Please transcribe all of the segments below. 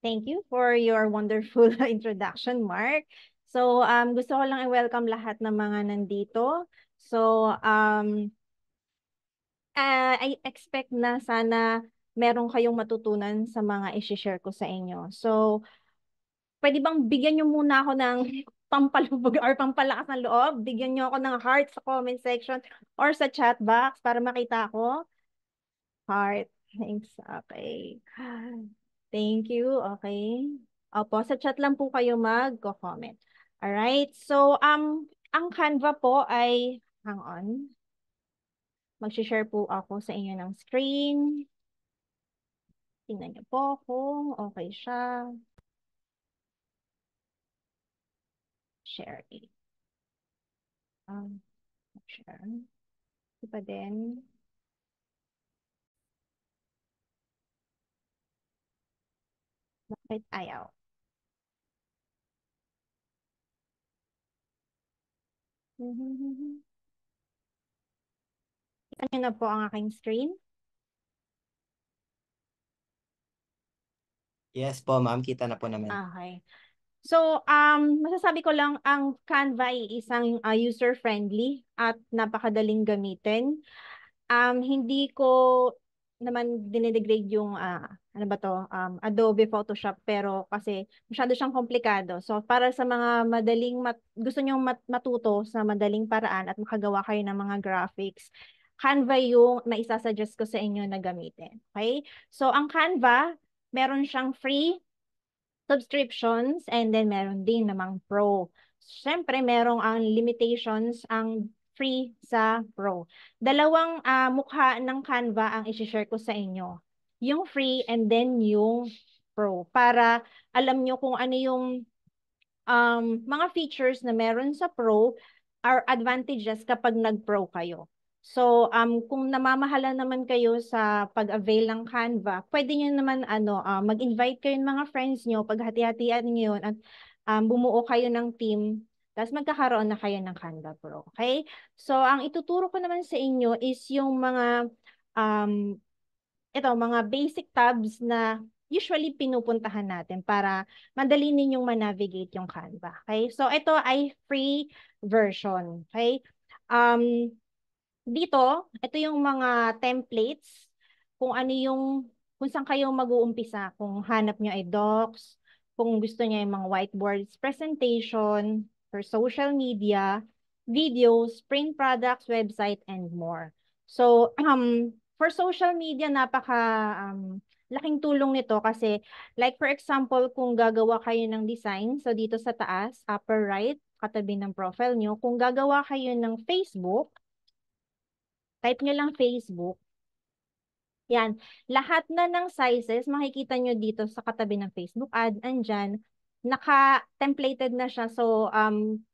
Thank you for your wonderful introduction, Mark. So, gusto ko lang i-welcome lahat ng mga nandito. So, I expect na sana meron kayong matutunan sa mga i-share ko sa inyo. So, pwede bang bigyan nyo muna ako ng pampalubog or pampalakas ng loob? Bigyan nyo ako ng heart sa comment section or sa chat box para makita ko. Heart. Thanks. Okay. Thank you. Okay. Opo, sa chat lang po kayo mag-comment. Alright. So, ang Canva po ay, hang on. Mag-share po ako sa inyo ng screen. Tingnan niyo po kung okay siya. Share it. Share. Iba din. Bakit ayaw? Kita niyo na po ang aking screen. Yes po, ma'am. Kita na po namin. Okay. So, masasabi ko lang, ang Canva ay isang user-friendly at napakadaling gamitin. Hindi ko naman dinidegrade yung, ano ba to, Adobe Photoshop, pero kasi masyado siyang komplikado. So, para sa mga gusto nyong matuto sa madaling paraan at makagawa kayo ng mga graphics, Canva yung maisasuggest ko sa inyo na gamitin. Okay? So, ang Canva, meron siyang free subscriptions, and then meron din namang pro. Siyempre, merong ang limitations ang free sa pro. Dalawang mukha ng Canva ang i-share ko sa inyo. Yung free and then yung pro. Para alam nyo kung ano yung mga features na meron sa pro are advantages kapag nag-pro kayo. So, kung namamahala naman kayo sa pag-avail ng Canva, pwede nyo naman mag-invite kayo ng mga friends nyo, paghati-hatian nyo yun, at bumuo kayo ng team, tapos magkakaroon na kayo ng Canva Pro. Okay? So, ang ituturo ko naman sa inyo is yung um, mga basic tabs na usually pinupuntahan natin para madali ninyong ma-navigate yung Canva. Okay? So, ito ay free version. Okay? Um, ito yung mga templates, kung ano yung, kung saan kayo mag-uumpisa, kung hanap nyo ay docs, kung gusto niya yung mga whiteboards, presentation, for social media, videos, print products, website, and more. So, for social media, laking tulong nito kasi, like for example, kung gagawa kayo ng design, so dito sa taas, upper right, katabi ng profile nyo, kung gagawa kayo ng Facebook, type nyo lang Facebook. Yan. Lahat na ng sizes, makikita nyo dito sa katabi ng Facebook ad, andyan, naka-templated na siya. So,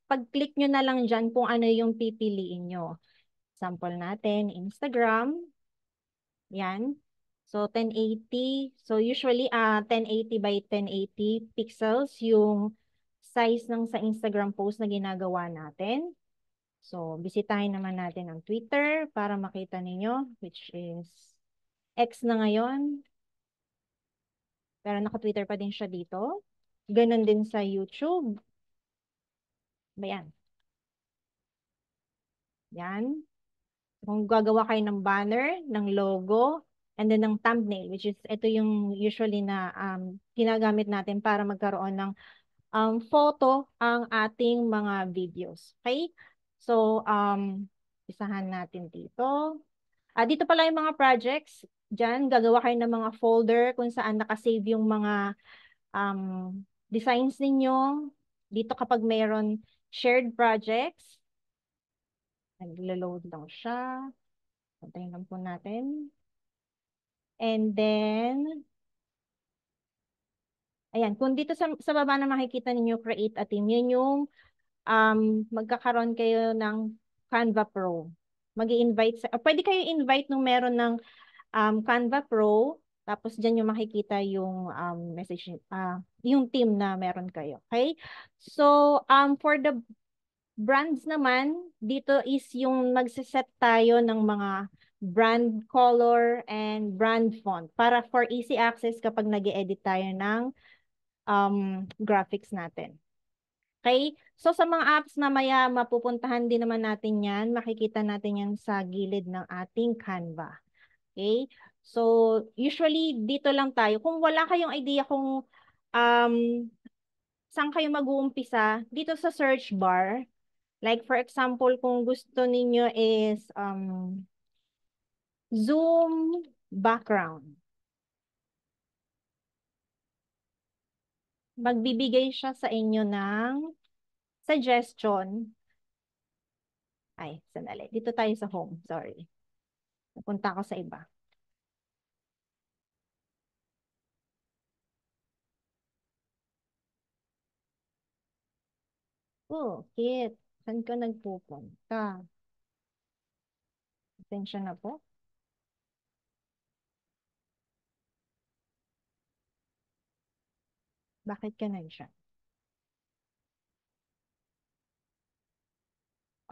pag-click nyo na lang dyan kung ano yung pipiliin nyo. Sample natin, Instagram. Yan. So, 1080. So, usually, 1080 by 1080 pixels yung size ng sa Instagram post na ginagawa natin. So, bisitahin naman natin ang Twitter para makita ninyo, which is X na ngayon. Pero naka-Twitter pa din siya dito. Ganon din sa YouTube. Ba yan? Yan. Kung gagawa kayo ng banner, ng logo, and then ng thumbnail, which is ito yung usually na ginagamit natin para magkaroon ng photo ang ating mga videos. Okay? So, isahan natin dito. Dito pala yung mga projects. Diyan, gagawa kayo ng mga folder kung saan nakasave yung mga designs ninyo. Dito kapag mayroon shared projects, naglo-load lang siya. Pantayin lang po natin. And then, ayan, kung dito sa baba na makikita ninyo, create a team, yun yung magkakaroon kayo ng Canva Pro. Mag-i-invite pwede kayo invite nung meron ng Canva Pro, tapos dyan yung makikita yung message, yung team na meron kayo. Okay? So, for the brands naman, dito is yung magsiset tayo ng mga brand color and brand font para for easy access kapag nag edit tayo ng graphics natin. Okay? So sa mga apps na maya mapupuntahan din naman natin yan, makikita natin yan sa gilid ng ating Canva. Okay? So usually dito lang tayo. Kung wala kayong idea kung saan kayo mag-uumpisa, dito sa search bar, like for example, kung gusto ninyo is Zoom background. Magbibigay siya sa inyo ng suggestion. Ay, sandali. Dito tayo sa home. Sorry. Napunta ako sa iba. Oh, Kit. Saan ka nagpupunta? Atensya na po. Bakit ka nandiyan?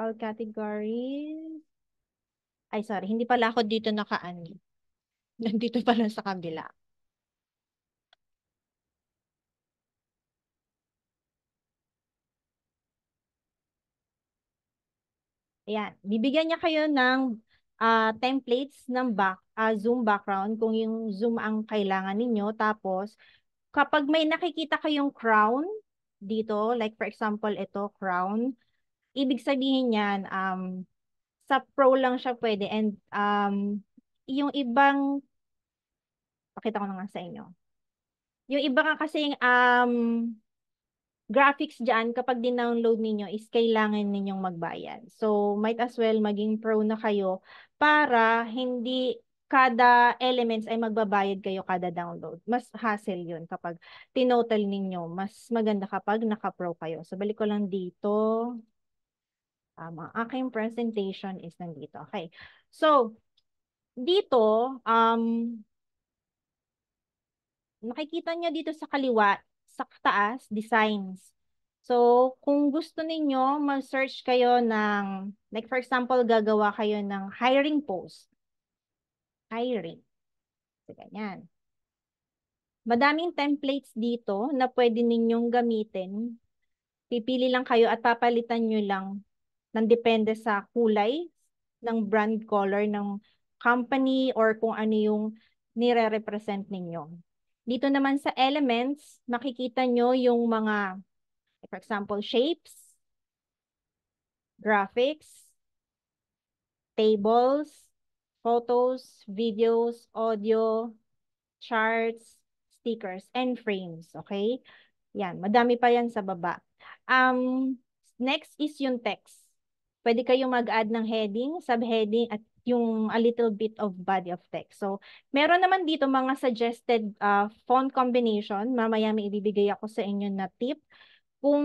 All categories. Ay, sorry. Hindi pala ako dito nakaano. Nandito pala sa kabila. Ayan. Bibigyan niya kayo ng templates ng Zoom background kung yung Zoom ang kailangan ninyo. Tapos, kapag may nakikita kayong crown dito, like for example, ito, crown, ibig sabihin yan, sa Pro lang siya pwede. And yung ibang, pakita ko na nga sa inyo. Yung iba nga kasing graphics dyan, kapag din-download ninyo is kailangan ninyong magbayad. So, might as well maging pro na kayo para hindi kada elements ay magbabayad kayo kada download. Mas hassle yun kapag tinotal ninyo. Mas maganda kapag naka-pro kayo. So, balik ko lang dito. Ang aking presentation is nandito. Okay. So, dito, nakikita nyo dito sa kaliwa, sa taas, designs. So, kung gusto ninyo, mag-search kayo ng, like for example, gagawa kayo ng hiring post. Hiring. So, ganyan. Madaming templates dito na pwede ninyong gamitin. Pipili lang kayo at papalitan nyo lang ng depende sa kulay ng brand color ng company or kung ano yung nire-represent ninyo. Dito naman sa elements, makikita nyo yung mga, for example, shapes, graphics, tables, photos, videos, audio, charts, stickers, and frames. Okay? Yan, madami pa yan sa baba. Next is yung text. Pwede kayong mag-add ng heading, subheading, at yung a little bit of body of text. So, meron naman dito mga suggested font combination. Mamaya may ibibigay ako sa inyo na tip kung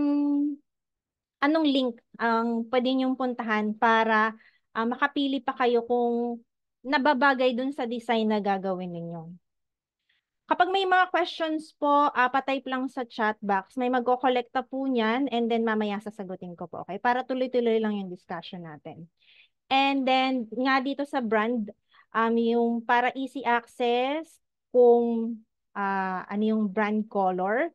anong link ang pwede niyong puntahan para makapili pa kayo kung nababagay dun sa design na gagawin ninyo. Kapag may mga questions po, patype lang sa chat box. May magko-collecta po niyan and then mamaya sasagutin ko po. Okay? Para tuloy-tuloy lang yung discussion natin. And then, nga dito sa brand, yung para easy access, kung ano yung brand color,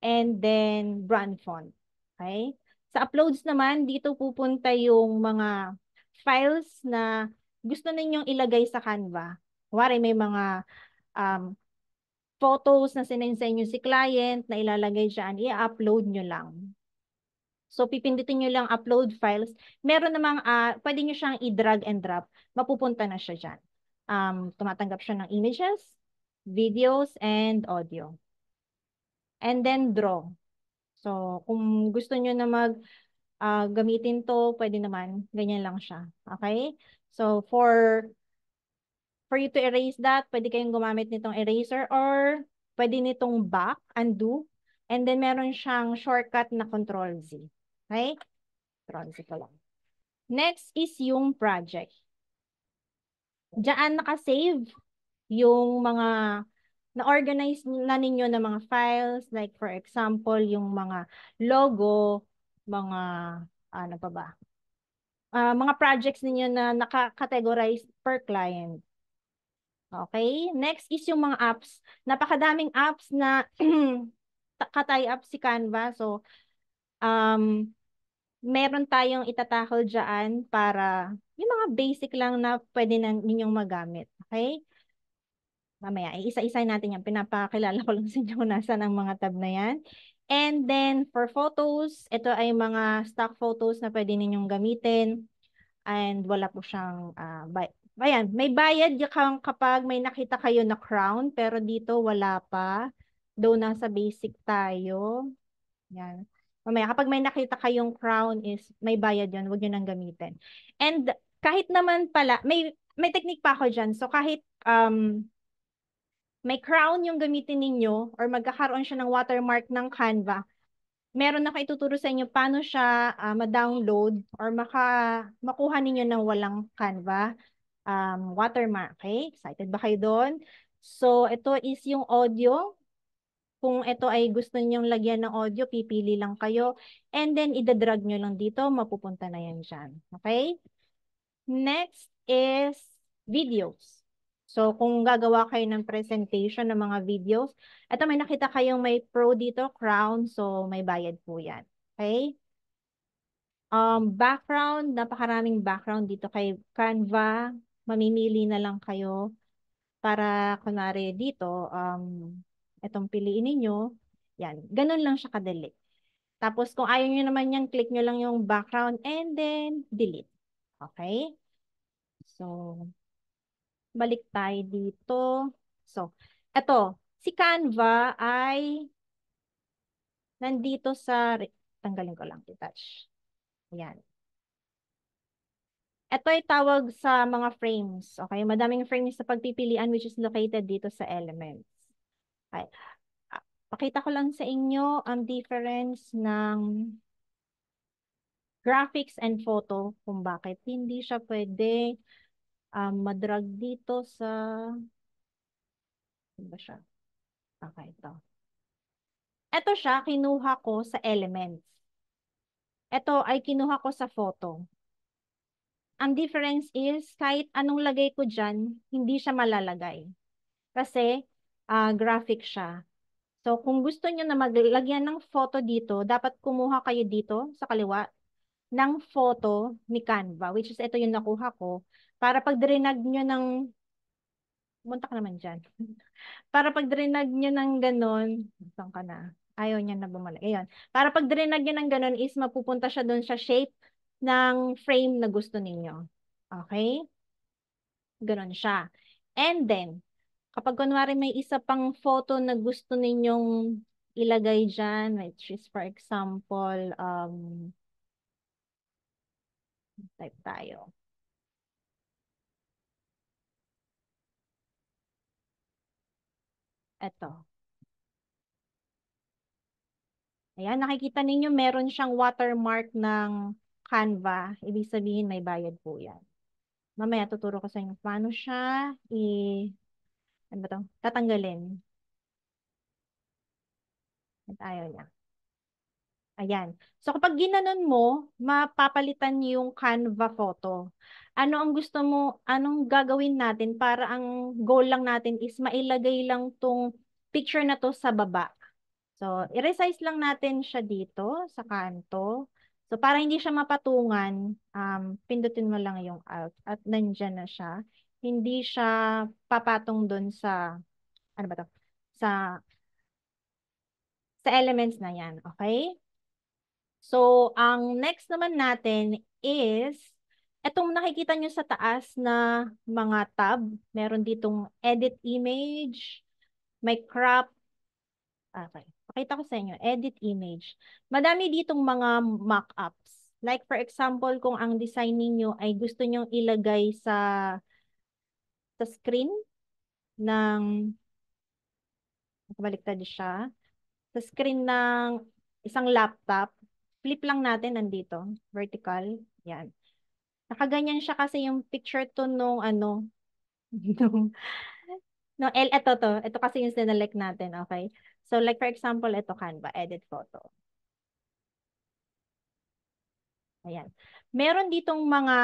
and then brand font. Okay? Sa uploads naman, dito pupunta yung mga files na gusto ninyong ilagay sa Canva. Kuwari may mga um, photos na sinend sa inyo si client na ilalagay dyan, i-upload nyo lang. So, pipindutin nyo lang upload files. Meron namang, pwede nyo siyang i-drag and drop. Mapupunta na siya dyan. Tumatanggap siya ng images, videos, and audio. And then draw. So, kung gusto nyo na gamitin to, pwede naman. Ganyan lang siya. Okay? So, for you to erase that, pwede kayong gumamit nitong eraser or pwede nitong back, undo, and then meron siyang shortcut na Control Z. Okay? Control Z ko lang. Next is yung project. Diyan nakasave yung mga na-organize na ninyo na mga files, like for example, yung mga logo, mga ano pa ba? Mga projects ninyo na naka-categorize per client. Okay? Next is yung mga apps. Napakadaming apps na ka-tie up si Canva. So, um, meron tayong itatakol dyan para yung mga basic lang na pwede na ninyong magamit. Okay? Mamaya, isa-isa natin yan. Pinapakilala ko lang sa inyo kung nasaan ang mga tab na yan. And then, for photos, ito ay mga stock photos na pwede ninyong gamitin. And wala po siyang, ayan, may bayad kang kapag may nakita kayo na crown, pero dito wala pa. Though nasa basic tayo. Yan. Mamaya, kapag may nakita kayong crown is may bayad yon, huwag nyo nang gamitin. And kahit naman pala, may technique pa ako dyan. So kahit may crown yung gamitin ninyo or magkakaroon siya ng watermark ng Canva, meron na ituturo sa inyo paano siya ma-download or makuha ninyo ng walang Canva watermark. Okay? Excited ba kayo doon? So, ito is yung audio. Kung ito ay gusto ninyong lagyan ng audio, pipili lang kayo. And then, idadrag nyo lang dito. Mapupunta na yan dyan. Okay? Next is videos. So, kung gagawa kayo ng presentation ng mga videos, ito may nakita kayong may pro dito, crown. So, may bayad po yan. Okay? Background, napakaraming background dito kay Canva. Mamimili na lang kayo para, kunwari dito, itong piliin ninyo. Yan. Ganun lang siya kadali. Tapos, kung ayaw nyo naman yan, click nyo lang yung background and then delete. Okay? So, balik tayo dito. So, eto, si Canva ay nandito sa, tanggalin ko lang, detach. Ayan. Ito ay tawag sa mga frames. Okay, madaming frames sa pagpipilian which is located dito sa elements. Okay. Pakita ko lang sa inyo ang difference ng graphics and photo kung bakit hindi siya pwede madrag dito sa, ano ba siya? Okay, ito. Ito siya, kinuha ko sa elements. Ito ay kinuha ko sa photo. Ang difference is, kahit anong lagay ko dyan, hindi siya malalagay. Kasi, graphic siya. So, kung gusto niyo na maglagyan ng photo dito, dapat kumuha kayo dito sa kaliwa ng photo ni Canva, which is ito yung nakuha ko, para pag drinag nyo ng, munta ka naman dyan, para pag drinag nyo ng ganon, saan ka na? Ayaw niya na bumalik. Ayun. Para pag drinag nyo ng ganon is mapupunta siya doon sa shape ng frame na gusto ninyo. Okay? Ganon siya. And then, kapag kunwari may isa pang photo na gusto ninyong ilagay dyan, which is for example, type tayo. Ito. Ayan, nakikita ninyo meron siyang watermark ng Canva. Ibig sabihin may bayad po yan. Mamaya tuturo ko sa inyo paano siya ano ba to? Tatanggalin. At ayaw niya. Ayan. So kapag ginanon mo, mapapalitan yung Canva photo. Ano ang gusto mo, anong gagawin natin para ang goal lang natin is mailagay lang tong picture na to sa baba. So, i-resize lang natin siya dito sa kanto. So, para hindi siya mapatungan, pindutin mo lang yung alt at nandyan na siya. Hindi siya papatong doon sa, ano ba to? Sa, sa elements na yan. Okay? So, ang next naman natin is, etong nakikita nyo sa taas na mga tab, meron ditong edit image, may crop. Okay. Pakita ko sa inyo, edit image. Madami ditong mga mock-ups. Like for example, kung ang design ninyo ay gusto nyong ilagay sa screen ng, baliktad siya, sa screen ng isang laptop, flip lang natin nandito, vertical, yan. Nakaganyan siya kasi yung picture to nung ano, nung, no, ito kasi yung sinelect natin, okay? So like for example, ito Canva, edit photo. Ayan. Meron ditong mga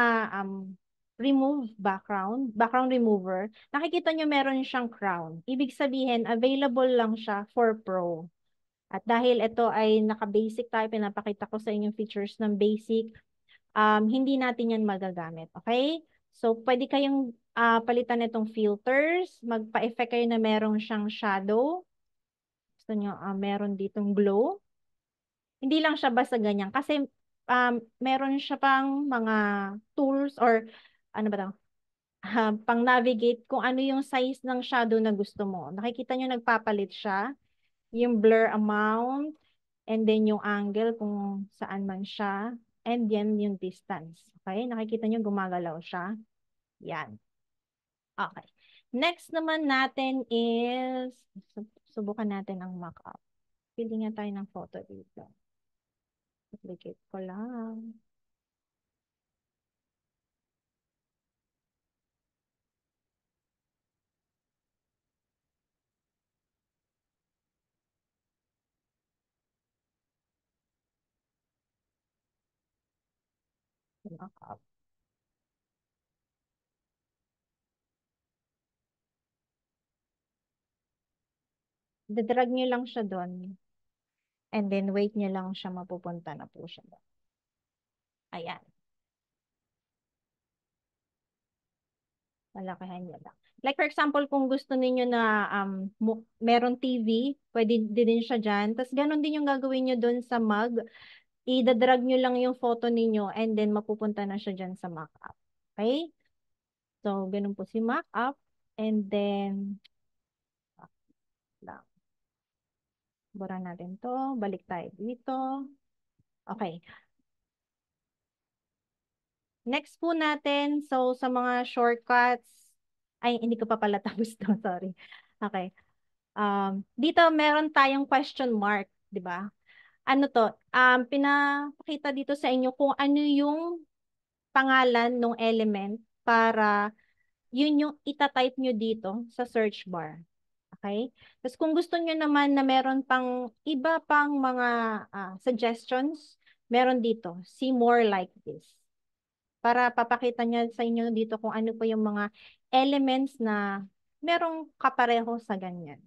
remove background remover. Nakikita nyo meron siyang crown. Ibig sabihin, available lang siya for pro. At dahil ito ay naka-basic tayo, pinapakita ko sa inyong features ng basic, hindi natin yan magagamit. Okay? So, pwede kayong palitan itong filters, magpa-effect kayo na merong siyang shadow. Gusto nyo, meron ditong glow. Hindi lang siya basta ganyan. Kasi meron siya pang mga tools or ano ba 'to? Pang navigate kung ano yung size ng shadow na gusto mo. Nakikita nyo nagpapalit siya. Yung blur amount, and then yung angle kung saan man siya, and then yung distance. Okay? Nakikita nyo gumagalaw siya. Yan. Okay. Next naman natin is, subukan natin ang mock-up. Pili nga tayo ng photo dito. Duplicate ko lang. Mock-up. Dadrag nyo lang siya doon. And then wait nyo lang siya, mapupunta na po siya doon. Ayan. Malakihan nyo lang. Like for example, kung gusto niyo na meron TV, pwede din siya dyan. Tapos ganun din yung gagawin nyo doon sa mug. Idadrag nyo lang yung photo ninyo and then mapupunta na siya dyan sa mock-up. Okay? So, ganun po si mock-up. And then, lang. Bura natin to. Balik tayo dito. Okay. Next po natin, so sa mga shortcuts, ay hindi ko pa pala tapos to, sorry. Okay. Dito meron tayong question mark, di ba? Ano to? Pinapakita dito sa inyo kung ano yung pangalan ng element para yun yung itatype nyo dito sa search bar. Okay? Tapos kung gusto nyo naman na meron pang iba pang mga suggestions, meron dito, see more like this. Para papakita niya sa inyo dito kung ano po yung mga elements na merong kapareho sa ganyan.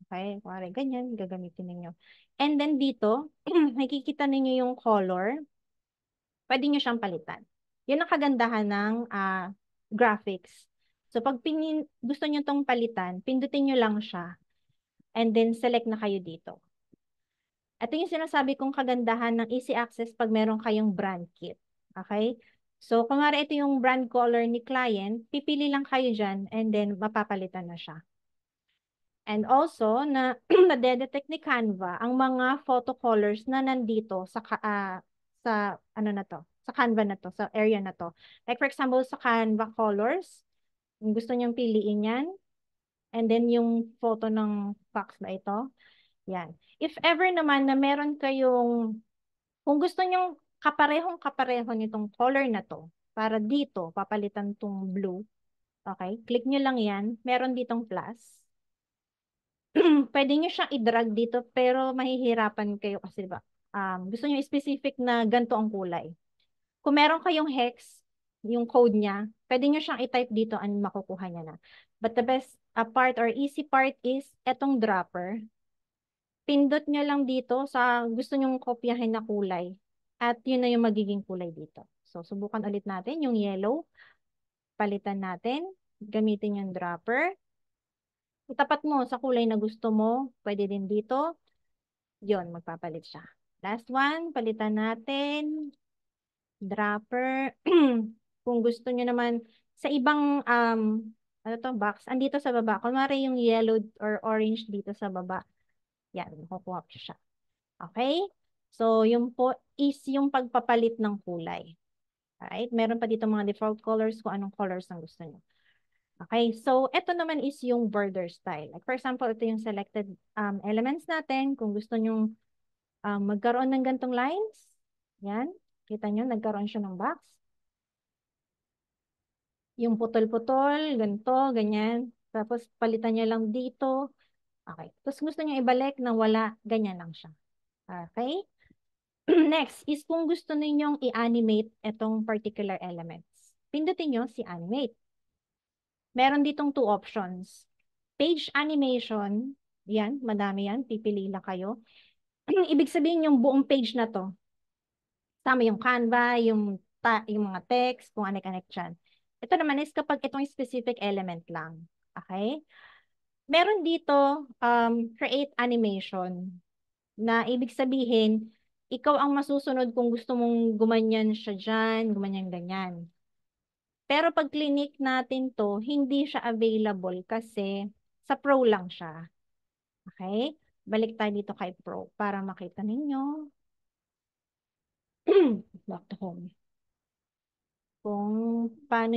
Okay? Kuwari ganyan, gagamitin ninyo. And then dito, nakikita ninyo yung color. Pwede nyo siyang palitan. Yun ang kagandahan ng graphics. So pag gusto nyo tong palitan, pindutin nyo lang siya. And then select na kayo dito. Ito yung sinasabi kong kagandahan ng easy access pag meron kayong brand kit. Okay? So, kung ito yung brand color ni client, pipili lang kayo dyan and then mapapalitan na siya. And also, na-detect ni Canva ang mga photo colors na nandito sa ano na to, sa Canva na to, sa area na to. Like for example, sa Canva colors, kung gusto niyang piliin yan, and then yung photo ng box na ito, yan. If ever naman na meron kayong, kung gusto nyong kaparehong-kapareho nitong color na to, para dito, papalitan tong blue, okay? Click nyo lang yan. Meron ditong plus. Pwede nyo siyang i-drag dito, pero mahihirapan kayo kasi ba, gusto nyo specific na ganito ang kulay. Kung meron kayong hex, yung code niya, pwede nyo siyang i-type dito and makukuha niya na. But the best part or easy part is etong dropper. Pindot nyo lang dito sa gusto nyong kopyahin na kulay. At yun na yung magiging kulay dito. So, subukan ulit natin yung yellow. Palitan natin. Gamitin yung dropper. Itapat mo sa kulay na gusto mo. Pwede din dito. Yun, magpapalit siya. Last one, palitan natin. Dropper. Kung gusto nyo naman, sa ibang ano to, box, andito sa baba. Kunwari yung yellow or orange dito sa baba. Yan, makukuha ko siya. Okay? So, yung po is yung pagpapalit ng kulay. Alright? Meron pa dito mga default colors kung anong colors ang gusto nyo. Okay? So, ito naman is yung border style. Like for example, ito yung selected elements natin. Kung gusto nyo magkaroon ng gantong lines, yan. Kita nyo, nagkaroon siya ng box. Yung putol-putol, ganito, ganyan. Tapos, palitan nyo lang dito. Okay. Tapos, gusto nyo ibalik na wala, ganyan lang siya. Okay? Next is kung gusto ninyong i-animate itong particular elements. Pindutin nyo si animate. Meron ditong two options. Page animation, yan, madami yan, pipili lang kayo. Ibig sabihin yung buong page na to, tama yung Canva, yung mga text, kung ano-connect dyan. Ito naman is kapag itong specific element lang. Okay? Meron dito, create animation, na ibig sabihin, ikaw ang masusunod kung gusto mong gumanyan siya dyan, gumanyan ganyan. Pero pag clinic natin to, hindi siya available kasi sa Pro lang siya. Okay? Balik tayo dito kay Pro para makita ninyo. Back to home. Kung paano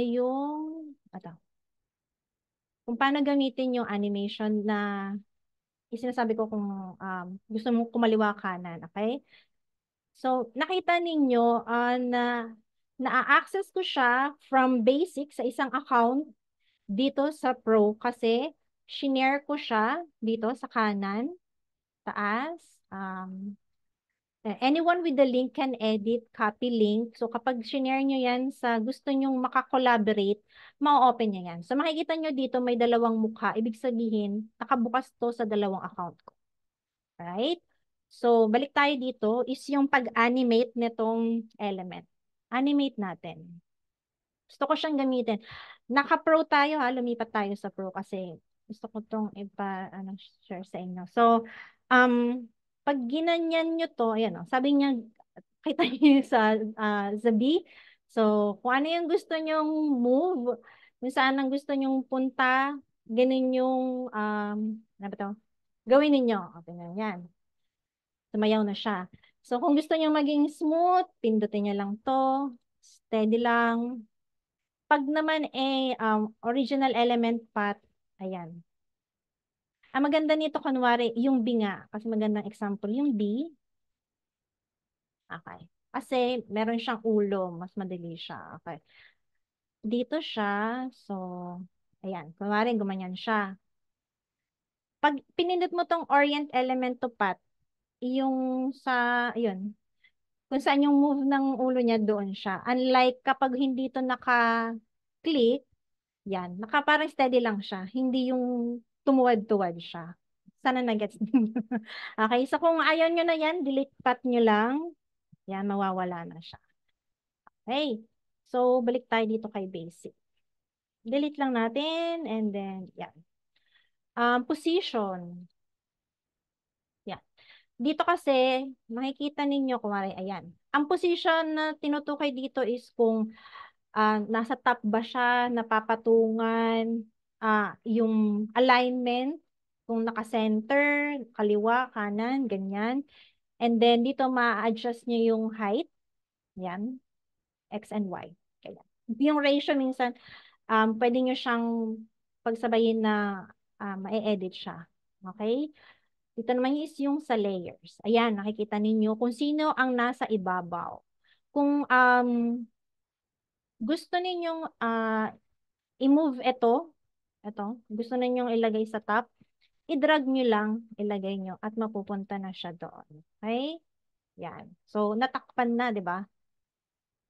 kung paano gamitin yung animation na isinasabi ko kung gusto mong kumaliwa kanan, okay? So, nakita ninyo na-access ko siya from basic sa isang account dito sa Pro kasi shinare ko siya dito sa kanan, taas. Anyone with the link can edit, copy link. So kapag shinare nyo yan sa gusto nyong makakollaborate, ma-open nyo yan. So makikita nyo dito may dalawang mukha. Ibig sabihin, nakabukas to sa dalawang account ko. Right? So balik tayo dito is yung pag-animate nitong element. Animate natin. Gusto ko siyang gamitin. Naka-pro tayo ha, lumipat tayo sa pro kasi gusto ko tong share sa inyo. So, pag ginanyan nyo to, ayan o, sabi niya, kita niyo sa B. So, kung ano yung gusto nyong move, kung saan ang gusto nyong punta, ganun yung, ano ba to? Gawin ninyo. Okay na yan. Sumayaw na siya. So, kung gusto nyo maging smooth, pindutin nyo lang to. Steady lang. Pag naman original element path, ayan. Ang maganda nito, kunwari, yung B nga. Kasi magandang example, yung B. Okay. Kasi meron siyang ulo. Mas madali siya. Okay. Dito siya. So, ayan. Kunwari, gumanyan siya. Pag pinindot mo tong orient element to path, yung yun, kung saan yung move ng ulo niya doon siya. Unlike kapag hindi to naka-click, yan, parang steady lang siya. Hindi yung tumuwad-tuwad siya. Sana na-gets din. Okay, so kung ayaw nyo na yan, delete path nyo lang. Yan, mawawala na siya. Okay, so balik tayo dito kay basic. Delete lang natin and then, yan. Position. Yan. Dito kasi, makikita ninyo, kumari, ayan. Ang position na tinutukoy dito is kung nasa top ba siya, napapatungan, yung alignment, kung naka-center, kaliwa, kanan, ganyan. And then dito ma-adjust nyo yung height, yan, X and Y. Kaya. Yung ratio minsan, pwede nyo siyang pagsabayin na ma-edit siya. Okay? Dito naman is yung sa layers. Ayan, nakikita ninyo kung sino ang nasa ibabaw. Kung gusto ninyong i-move ito, gusto ninyong ilagay sa top, i-drag nyo lang, ilagay nyo, at mapupunta na siya doon. Okay? Yan. So, natakpan na, di ba?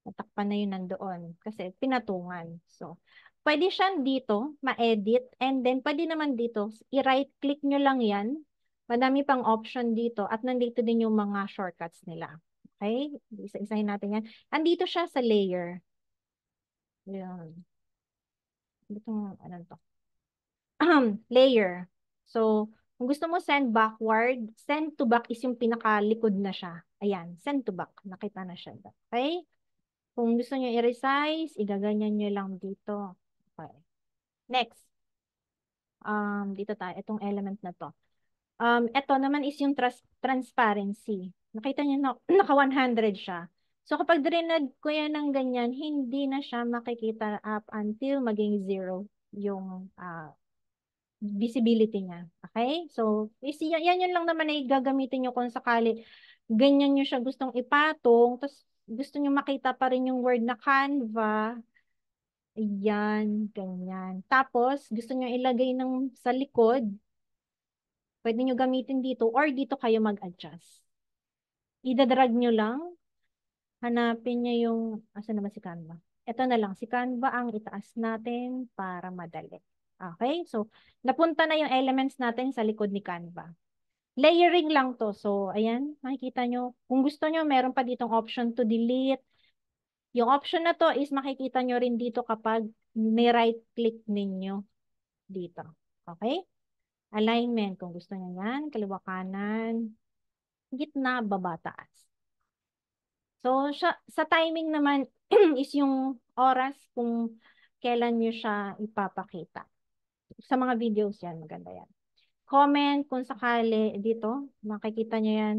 Natakpan na yun nandoon. Kasi pinatungan. So, pwede siyang dito, ma-edit, and then pwede naman dito, i-right click nyo lang yan. Madami pang option dito, at nandito din yung mga shortcuts nila. Okay? Isa-isahin natin yan. Andito siya sa layer. Yan. Dito, ano to? Layer. So, kung gusto mo send backward, send to back is yung pinakalikod na siya. Ayan, send to back. Nakita na siya. Okay? Kung gusto nyo i-resize, igaganyan nyo lang dito. Okay. Next. Dito tayo. Itong element na to. Ito naman is yung transparency. Nakita nyo na, naka 100 siya. So, kapag drinag ko yan ng ganyan, hindi na siya makikita up until maging 0 yung visibility niya. Okay? So, yan yun lang naman ay gagamitin nyo kung sakali ganyan nyo siya gustong ipatong, tapos gusto nyo makita pa rin yung word na Canva. Ayan, ganyan. Tapos, gusto nyo ilagay sa likod, pwede nyo gamitin dito or dito kayo mag-adjust. Idadrag nyo lang, hanapin nyo yung, asa naman si Canva? Ito na lang, si Canva ang itaas natin para madali. Okay, so napunta na yung elements natin sa likod ni Canva. Layering lang to. So, ayan, makikita nyo. Kung gusto nyo, meron pa ditong option to delete. Yung option na to is makikita nyo rin dito kapag may right click ninyo dito. Okay? Alignment, kung gusto nyo yan, kaliwa kanan, gitna, baba, taas. So, sa timing naman is yung oras kung kailan nyo siya ipapakita. Sa mga videos yan, maganda yan. Comment kung sakali dito, makikita nyo yan.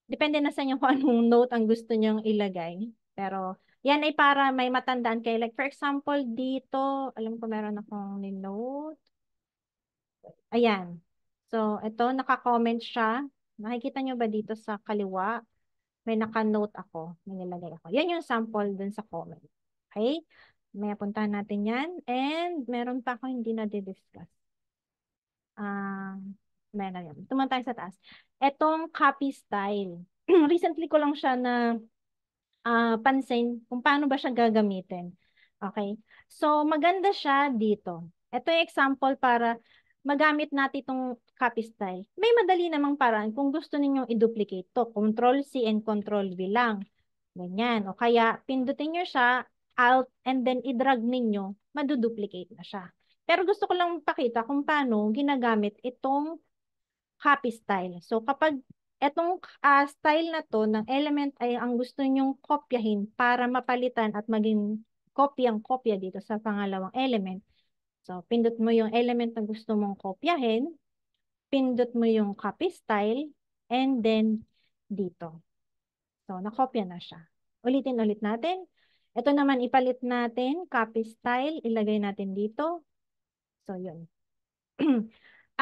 Depende na sa inyo kung anong note ang gusto nyong ilagay. Pero, yan ay para may matandaan kayo. Like, for example, dito, alam ko meron akong ni-note. Ayan. So, ito, naka-comment siya. Nakikita nyo ba dito sa kaliwa? May naka-note ako. May nilagay ako. Yan yung sample dun sa comment. Okay? May puntahan natin yan. And, meron pa ako hindi na discuss. Meron yan. Tuman tayo sa taas. Etong copy style. Recently ko lang siya na pansin kung paano ba siya gagamitin. Okay? So, maganda siya dito. Ito yung example para magamit natin itong copy style. May madali namang paraan kung gusto ninyong i-duplicate to. Control-C and Control-V lang. Ganyan. O kaya, pindutin nyo siya, Alt, and then i-drag ninyo, maduduplicate na siya. Pero gusto ko lang pakita kung paano ginagamit itong copy style. So, kapag etong style na to ng element ay ang gusto nyong kopyahin para mapalitan at maging kopyang-kopya dito sa pangalawang element. So, pindot mo yung element na gusto mong kopyahin, pindot mo yung copy style, and then dito. So, nakopya na siya. Ulitin ulit natin. Ito naman, ipalit natin, copy style, ilagay natin dito. So, yun.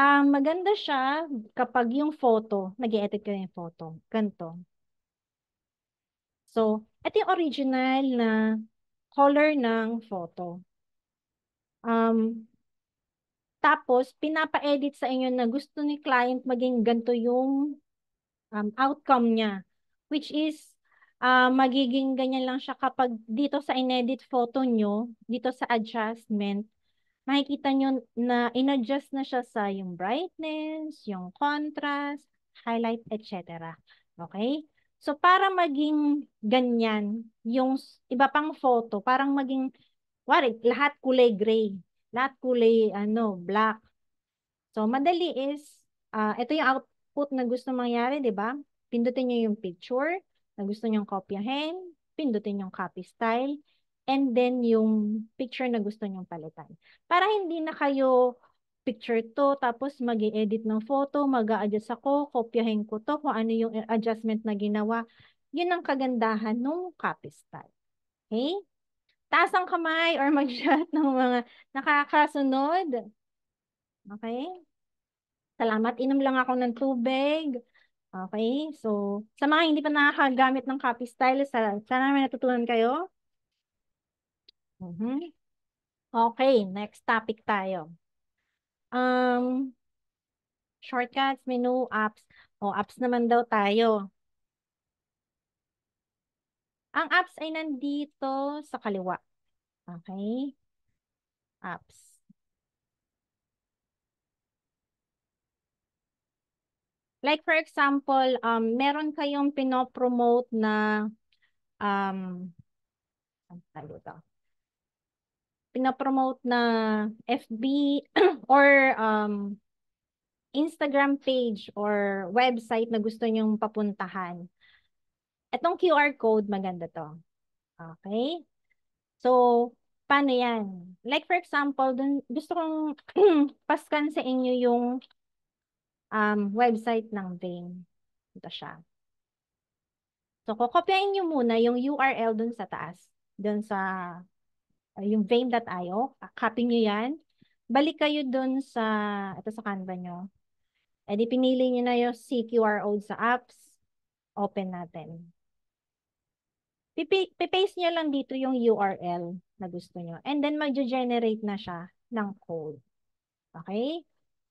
Maganda siya kapag yung photo, nag-i-edit ka yung photo. Ganito. So, ito yung original na color ng photo. Tapos, pinapa-edit sa inyo na gusto ni client maging ganito yung outcome niya. Which is, magiging ganyan lang siya kapag dito sa inedit photo nyo, dito sa adjustment, makikita nyo na in-adjust na siya sa yung brightness, yung contrast, highlight, etc. Okay? So, para maging ganyan, yung iba pang photo, parang maging, wari, lahat kulay gray, lahat kulay, black. So, madali is, ito yung output na gusto mangyari, di ba? Pindutin nyo yung picture na gusto nyong kopyahin, pindutin yung copy style, and then yung picture na gusto nyong palitan. Para hindi na kayo picture to, tapos mag edit ng photo, mag-a-adjust ako, kopyahin ko to, kung ano yung adjustment na ginawa. Yun ang kagandahan ng copy style. Okay? Taas ang kamay or mag-shot ng mga nakakasunod. Okay? Salamat. Inom lang ako ng tubig. Okay? So, sa mga hindi pa nakakagamit ng copy style, sana may natutunan kayo. Okay, next topic tayo. Shortcuts, menu, apps. O, apps naman daw tayo. Ang apps ay nandito sa kaliwa. Okay? Apps. Like for example, meron kayong pinopromote na ano tawag ito? Pinopromote na FB or Instagram page or website na gusto nyong papuntahan. Itong QR code, maganda to. Okay? So, paano yan? Like for example, dun, gusto kong paskan sa inyo yung website ng Vane. Ito siya. So, kokopyain nyo muna yung URL dun sa taas. Dun sa yung vane.io. Copy nyo yan. Balik kayo dun sa, ito sa Canva nyo. E di pinili nyo na yung CQRO sa apps. Open natin. Pipaste nyo lang dito yung URL na gusto nyo. And then mag-generate na siya ng code. Okay?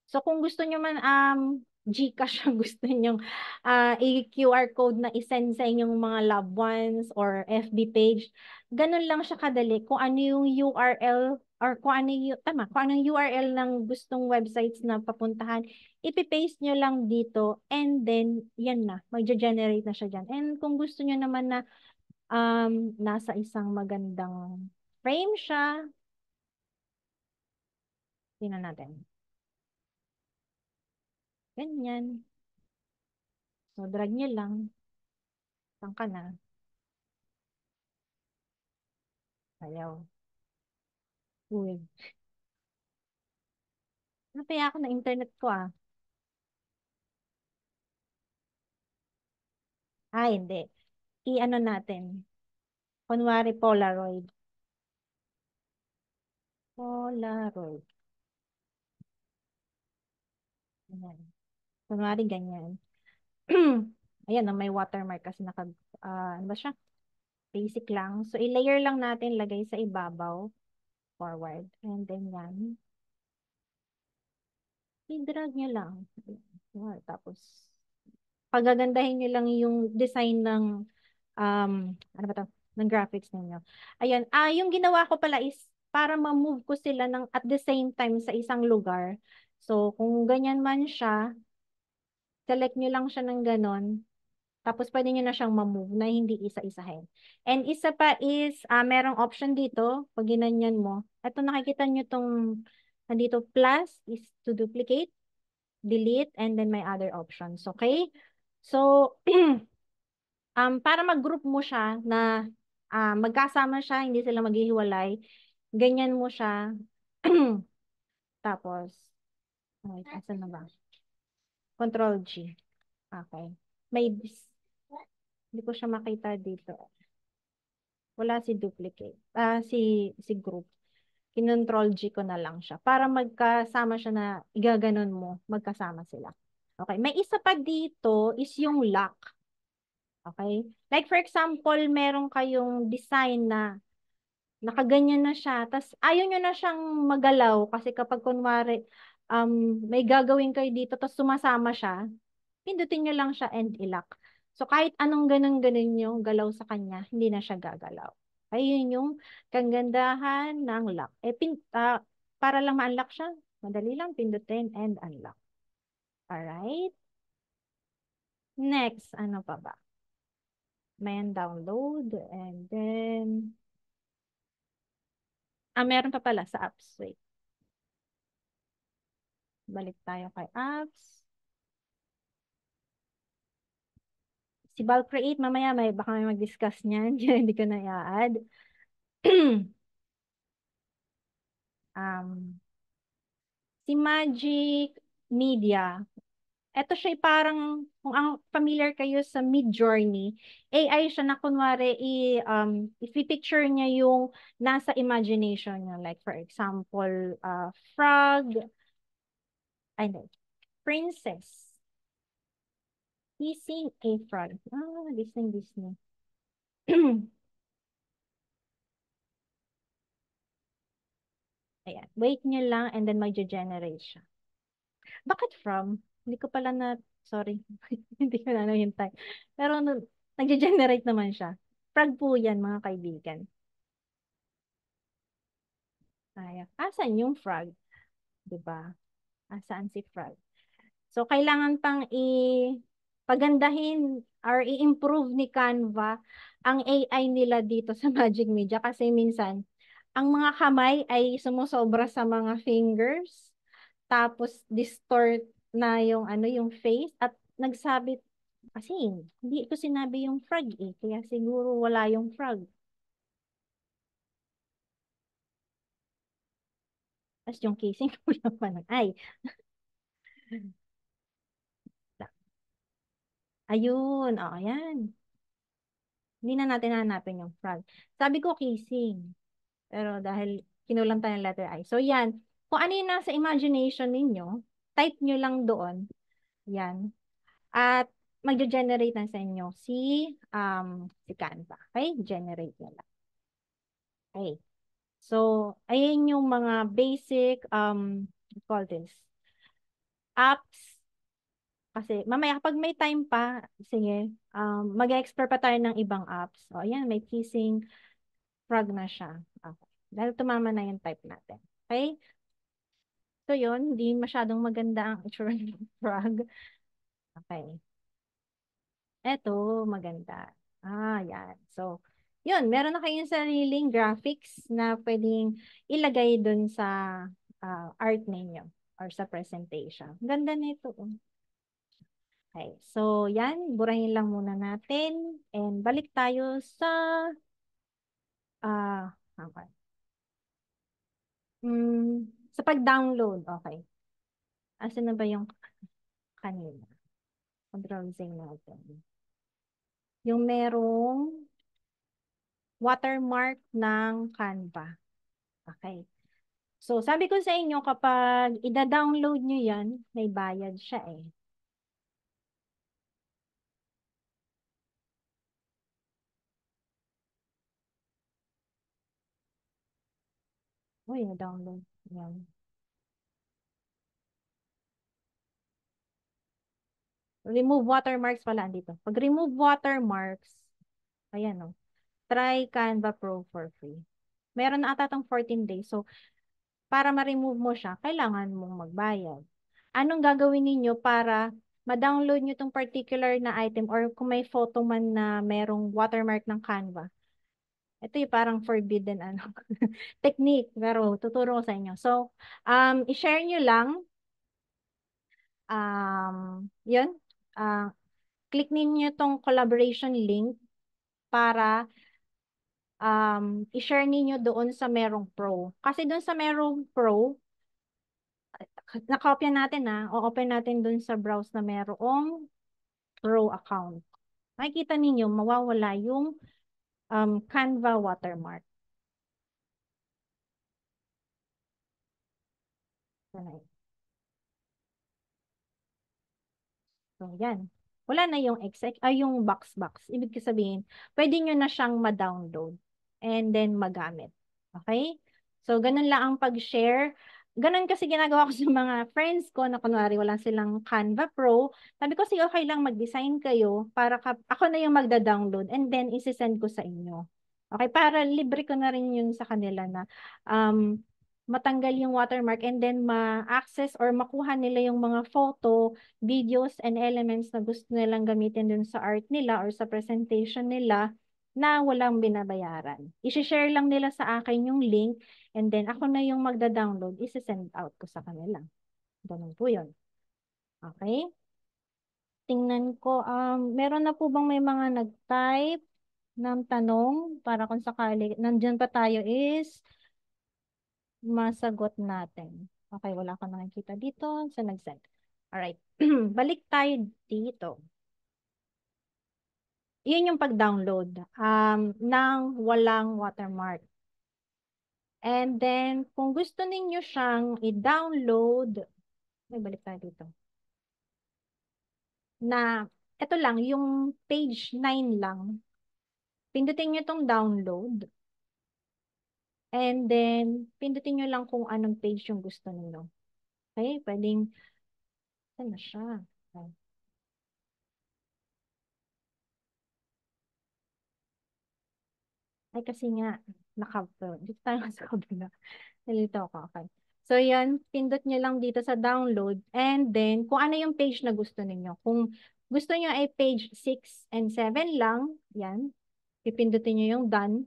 So kung gusto nyo man GCash ang gusto nyo i-QR code na isend sa inyong mga loved ones or FB page, ganun lang siya kadali. Kung ano yung URL or kung ano yung, tama, kung anong URL ng gustong websites na papuntahan, ipipaste nyo lang dito, and then, yan na, mag-generate na siya dyan. And kung gusto nyo naman na nasa isang magandang frame siya, tingnan natin. Ganyan. So, drag nyo lang. Saan ka na? Ayaw. Uy. Napaya ako na internet ko ah. Ah, hindi. I-ano natin. Kunwari Polaroid. Polaroid. Ganyan. Kunwari ganyan. Ayan, na may watermark kasi ano ba siya? Basic lang. So, i-layer lang natin, lagay sa ibabaw. Forward. And then yan. I-drag nyo lang. Ayan. Tapos, pagagandahin nyo lang yung design ng ano ba to? Ng graphics ninyo. Ayun. Yung ginawa ko pala is para ma-move ko sila ng at the same time sa isang lugar. So, kung ganyan man siya, select nyo lang siya ng ganon. Tapos, pwede nyo na siyang ma-move na hindi isa-isahin. And isa pa is, merong option dito, pag ginanyan mo. Ito, nakikita nyo tong, nandito, plus is to duplicate, delete, and then may other options. Okay? So, para mag-group mo siya na magkasama siya, hindi sila maghihiwalay, ganyan mo siya. Tapos, wait, asan na ba? Control G. Okay. May, hindi ko siya makita dito. Wala si duplicate. Si group. Kinontrol G ko na lang siya. Para magkasama siya na igaganon mo, magkasama sila. Okay. May isa pa dito is yung lock. Okay? Like for example, meron kayong design na nakaganyan na siya, tas ayaw nyo na siyang magalaw kasi kapag kunwari may gagawin kayo dito tas sumasama siya, pindutin nyo lang siya and ilock. So kahit anong ganun-ganun yung galaw sa kanya, hindi na siya gagalaw. Ayun yung kagandahan ng lock. Para lang ma-unlock siya, madali lang pindutin and unlock. Alright? Next, ano pa ba? May download and then meron pa pala sa apps. Wait. Balik tayo kay apps. Si bulk create, mamaya baka may mag-discuss niyan. Hindi ko na i-add. um, si Magic Media. Ito siya parang, kung ang familiar kayo sa Midjourney, AI siya na kunwari, i-picture niya yung nasa imagination niya. Like for example, frog, ay, no, princess. Kissing a frog. Disney. Ayan. Wait nyo lang and then mag-generate siya. Bakit from? Hindi ko pala sorry. Hindi ko na nahintay. Pero nag-generate naman siya. Frog po yan, mga kaibigan. Ayan. Asan yung frog? Diba? Asaan si frog? So, kailangan pang pagandahin or i-improve ni Canva ang AI nila dito sa Magic Media kasi minsan, ang mga kamay ay sumusobra sa mga fingers, tapos distort na yung yung face at nagsabi kasi hindi ko sinabi yung frog kaya siguro wala yung frog. Tapos yung casing wala pa ng ay. Ayun, ayan. Hindi na natin hanapin yung frog. Sabi ko casing. Pero dahil kinulang tayo ng letter I. So yan, kung ano yung nasa imagination ninyo, type nyo lang doon. Yan. At magge-generate na sa inyo si Canva. Okay? Generate nyo lang. Okay. So, ayun yung mga basic, call this, apps. Kasi mamaya kapag may time pa, sige, mag-explore pa tayo ng ibang apps. O, ayan, may kissing frog na siya. Okay. Dahil tumama na yung type natin. Okay? So yun, hindi masyadong maganda ang itsura ng frog. Okay. Eto, maganda. Yan. So, yun, meron na kayong sariling graphics na pwedeng ilagay dun sa art ninyo or sa presentation. Ganda nito. Oh. Okay. So, yan. Burahin lang muna natin. And balik tayo sa okay. Sa pag-download. Okay. Asan na ba yung kanina? Browsing natin. Yung merong watermark ng Canva. Okay. So, sabi ko sa inyo, kapag ida-download nyo yan, may bayad siya eh. Uy, na-download. Yan. Remove watermarks pala andito. Pag remove watermarks, ayan o. Try Canva Pro for free. Meron na ata tong 14 days. So, para ma-remove mo siya, kailangan mong magbayad. Anong gagawin ninyo para ma-download nyo tong particular na item or kung may photo man na merong watermark ng Canva? Ito yung parang forbidden ano technique, pero tuturo ko sa inyo. So, i-share nyo lang, yun, click ninyo tong collaboration link para i-share ninyo doon sa Merong Pro. Kasi doon sa Merong Pro, nakopya natin o-open natin doon sa browse na merong Pro account. Makikita ninyo, mawawala yung Canva watermark. Sanay. So, yan. Wala na yung yung box. Ibig sabihin, pwede nyo na siyang ma-download and then magamit. Okay? So, ganun lang ang pag-share. Ganun kasi ginagawa ko sa mga friends ko na kunwari wala silang Canva Pro. Sabi ko, sige, okay lang mag-design kayo para ako na yung magda-download and then isi-send ko sa inyo. Okay? Para libre ko na rin yun sa kanila na um, matanggal yung watermark and then ma-access or makuha nila yung mga photo, videos, and elements na gusto nilang gamitin dun sa art nila or sa presentation nila na walang binabayaran. I-share lang nila sa akin yung link and then ako na yung magda-download, isi-send out ko sa kanila. Ganun po yun. Okay? Tingnan ko, meron na po bang may mga nag-type ng tanong para kung sakali, nandyan pa tayo is masagot natin. Okay, wala ka nakikita dito sa nag-send. Alright, balik tayo dito. Yun yung pag-download ng walang watermark. And then, kung gusto ninyo siyang i-download, may balik tayo dito, na ito lang, yung page 9 lang, pindutin nyo tong download. And then, pindutin nyo lang kung anong page yung gusto ninyo. Okay, pwedeng, saan na siya? Okay. Ay, kasi nga, dito tayo sa kabila. Nalito ako, okay. So, yan, pindot nyo lang dito sa download. And then, kung ano yung page na gusto ninyo. Kung gusto nyo ay page 6 and 7 lang, yan, pipindutin nyo yung done.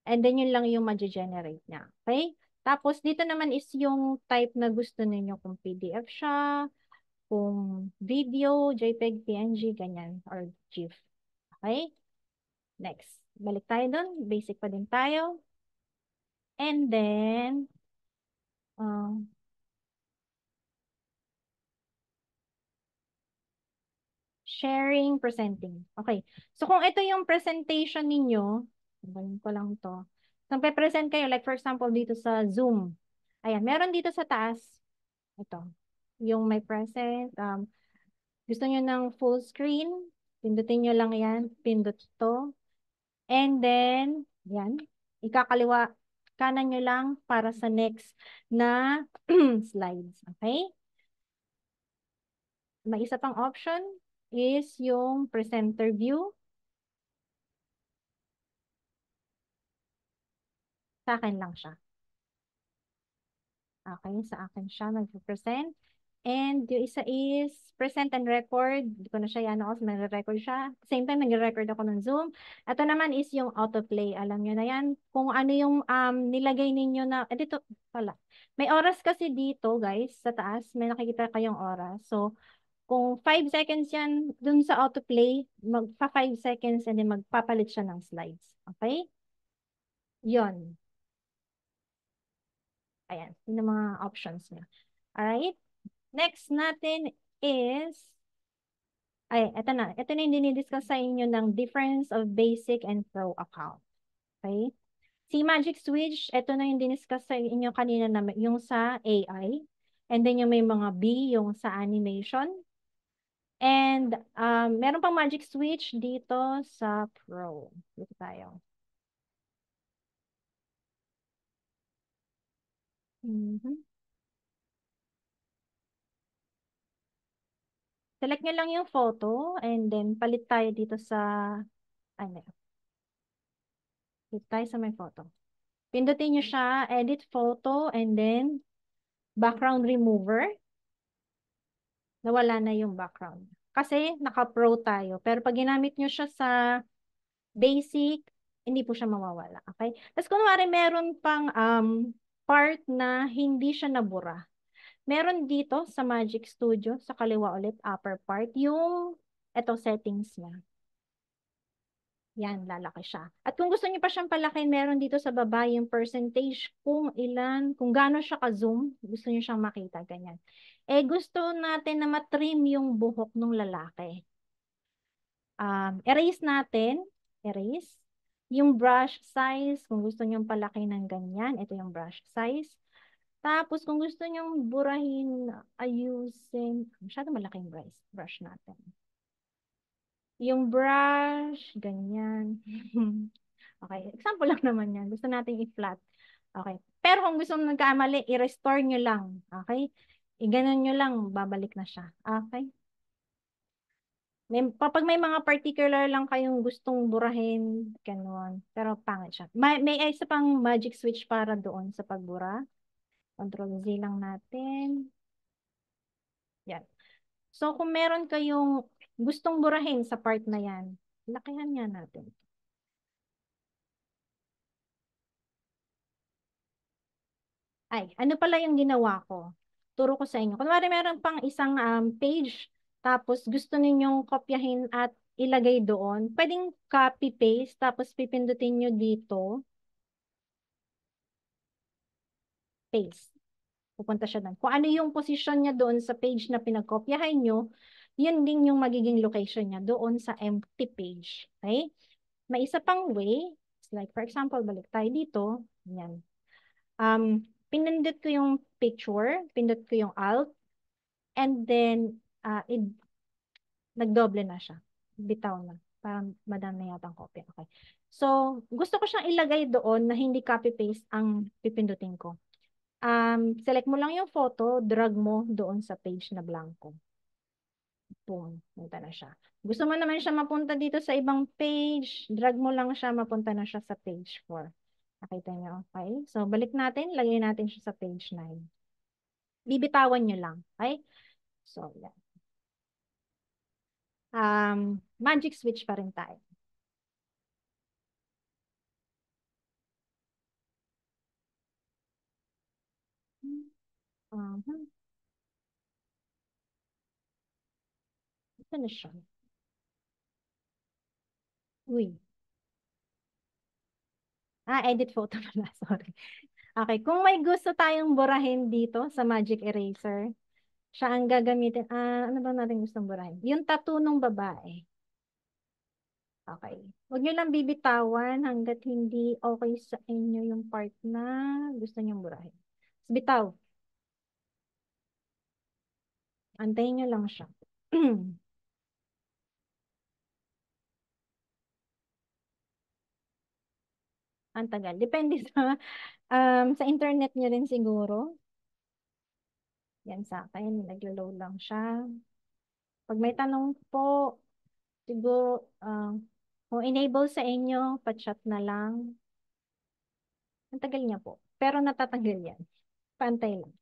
And then, yun lang yung ma-generate niya. Okay? Tapos, dito naman is yung type na gusto ninyo. Kung PDF siya, kung video, JPEG, PNG, ganyan, or GIF. Okay? Next. Balik tayo dun. Basic pa din tayo. And then, sharing, presenting. Okay. So, kung ito yung presentation ninyo, sabihin ko lang to. Nagpe-present kayo, like for example, dito sa Zoom. Ayan, meron dito sa taas. Ito. Yung may present. Gusto nyo ng full screen. Pindutin nyo lang yan. Pindot to. And then, yan. Ikakaliwa. Kanan nyo lang para sa next na slides. Okay? May isa pang option is yung presenter view. Sa akin lang siya. Okay, sa akin siya nag-present. And yung isa is present and record. Hindi ko na siya yan ako, nagre-record siya. Same time, nagre-record ako ng Zoom. Ito naman is yung autoplay. Alam nyo na yan. Kung ano yung nilagay ninyo na, dito pala. May oras kasi dito, guys, sa taas. May nakikita kayong oras. So, kung 5 seconds yan, dun sa autoplay, magpa 5 seconds and then magpapalit siya ng slides. Okay? Yon. Ayan. Yun ang mga options niya. Alright? Next natin is, ay, eto na. Ito na yung dinidiscuss sa inyo ng difference of basic and pro account. Okay? Si Magic Switch, ito na yung diniscuss sa inyo kanina na yung sa AI. And then yung may mga B, yung sa animation. And meron pang Magic Switch dito sa Pro. Dito tayo. Mhm. Select nyo lang yung photo and then palit tayo dito sa, ano, dito tayo sa may photo. Pindutin nyo siya, edit photo, and then background remover. Nawala na yung background. Kasi naka-pro tayo. Pero pag ginamit nyo siya sa basic, hindi po siya mawawala. Okay? Tapos kunwari meron pang part na hindi siya nabura. Meron dito sa Magic Studio, sa kaliwa ulit, upper part, yung eto settings niya. Yan, lalaki siya. At kung gusto niyo pa siyang palakin, meron dito sa baba yung percentage kung ilan, kung gaano siya ka-zoom, gusto niyo siyang makita, ganyan. Eh, gusto natin na matrim yung buhok ng lalaki. Erase natin, erase. Yung brush size, kung gusto niyo palaki ng ganyan, ito yung brush size. Tapos, kung gusto niyo burahin, ayusin, masyado malaking brush natin. Yung brush, ganyan. Okay, example lang naman yan. Gusto natin i-flat. Okay. Pero kung gusto mo nagkamali, i-restore nyo lang. Okay? I-ganon nyo lang, babalik na siya. Okay? Kapag may mga particular lang kayong gustong burahin, ganon. Pero pangit siya. May isa pang magic switch para doon sa pagbura. Control Z lang natin. Yan. So, kung meron kayong gustong burahin sa part na yan, lakihan nga natin. Ay, ano pala yung ginawa ko? Turo ko sa inyo. Kunwari meron pang isang page, tapos gusto ninyong kopyahin at ilagay doon, pwedeng copy-paste, tapos pipindutin nyo dito, paste. Pupunta siya doon. Kung ano yung position niya doon sa page na pinagkopyahan nyo, yun din yung magiging location niya doon sa empty page. Okay? May isa pang way, like for example, balik tayo dito, yan. Pinindot ko yung picture, pindot ko yung alt, and then nagdoble na siya. Bitaw na. Parang madami yatang copy. Okay. So, gusto ko siyang ilagay doon na hindi copy-paste ang pipindutin ko. Select mo lang yung photo, drag mo doon sa page na blanco. Boom, punta na siya. Gusto mo naman siya mapunta dito sa ibang page, drag mo lang siya, mapunta na siya sa page 4. Nakita niyo, okay? So, balik natin, lagay natin siya sa page 9. Bibitawan niyo lang, okay? So, yan. Magic switch pa rin tayo. Uh-huh. Ito na siya. Uy. Edit photo pala. Sorry. Okay. Kung may gusto tayong burahin dito sa Magic Eraser, siya ang gagamitin. Ano ba natin gustong burahin? Yung tattoo ng babae. Okay. Huwag nyo lang bibitawan hanggat hindi okay sa inyo yung part na gusto nyong burahin. Bitaw. Antayin nyo lang siya. Ang tagal. Depende sa internet nyo rin siguro. Yan sa akin. Naglo-load lang siya. Pag may tanong po, siguro, kung enable sa inyo, pa-chat na lang. Ang tagal niya po. Pero natatanggal yan. Pantay lang.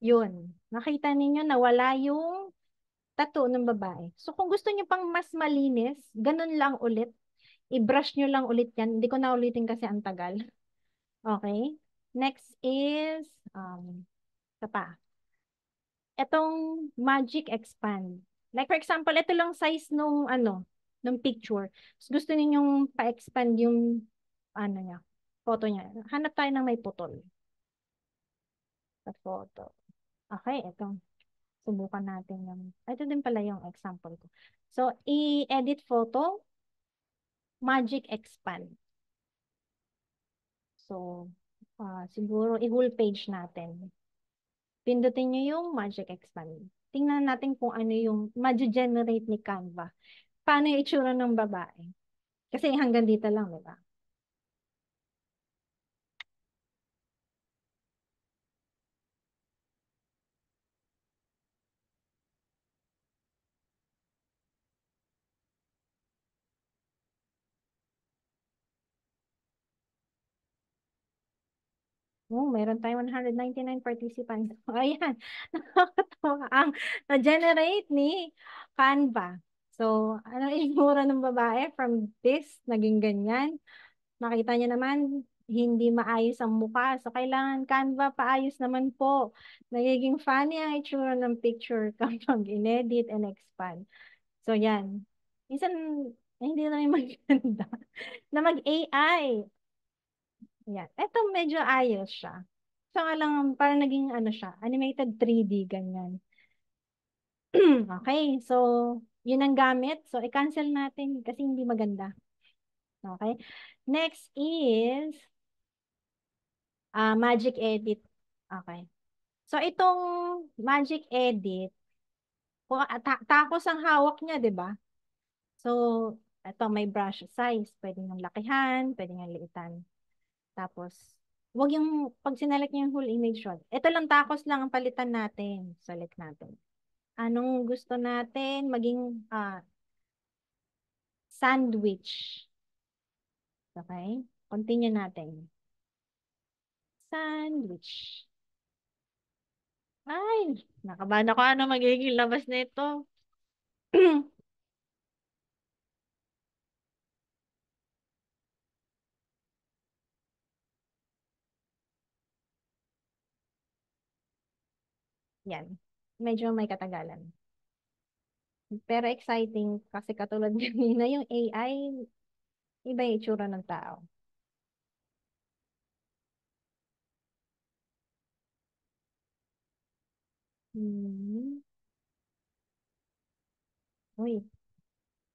Yun. Nakita ninyo na wala yung tattoo ng babae. So kung gusto niyo pang mas malinis, ganun lang ulit. I-brush nyo lang ulit yan. Hindi ko na ulitin kasi ang tagal. Okay? Next is, ito pa. Itong Magic Expand. Like for example, ito lang size nung nung picture. So, gusto ninyong pa-expand yung niya, photo niya. Hanap tayo ng may putol sa photo. Okay, ito. Subukan natin yung, ito din pala yung example ko. So, i-edit photo, Magic Expand. So, siguro i-whole page natin. Pindutin nyo yung Magic Expand. Tingnan natin kung ano yung ma-generate ni Canva. Paano yung itsura ng babae? Kasi hanggang dito lang, di ba? Oh, meron tayong 199 participants. Ayan, nakakatawa ang na-generate ni Canva. So, ano yung itsura ng babae from this, naging ganyan. Makita niyo naman, hindi maayos ang mukha. So, kailangan Canva paayos naman po. Nagiging funny ang itsura ng picture kapag inedit and expand. So, yan. Minsan, hindi na rin maganda na mag-AI. Yan. Ito medyo ayos siya. So, nga lang, parang naging siya, animated 3D, ganyan. Okay, so, yun ang gamit. So, i-cancel natin kasi hindi maganda. Okay. Next is, Magic Edit. Okay. So, itong Magic Edit, kung takos ang hawak niya, di ba? So, ito may brush size. Pwede niyang lakihan, pwede niyang liitan. Tapos, wag yung, pag sinelect niyo yung whole image shot, ito lang takos lang ang palitan natin. Select natin. Anong gusto natin? Maging sandwich. Okay? Continue natin. Sandwich. Ay, nakabahan ako ano magiging labas nito. Yan. Medyo may katagalan. Pero exciting kasi katulad kanina yung AI, iba yung itsura ng tao. Hmm. Uy,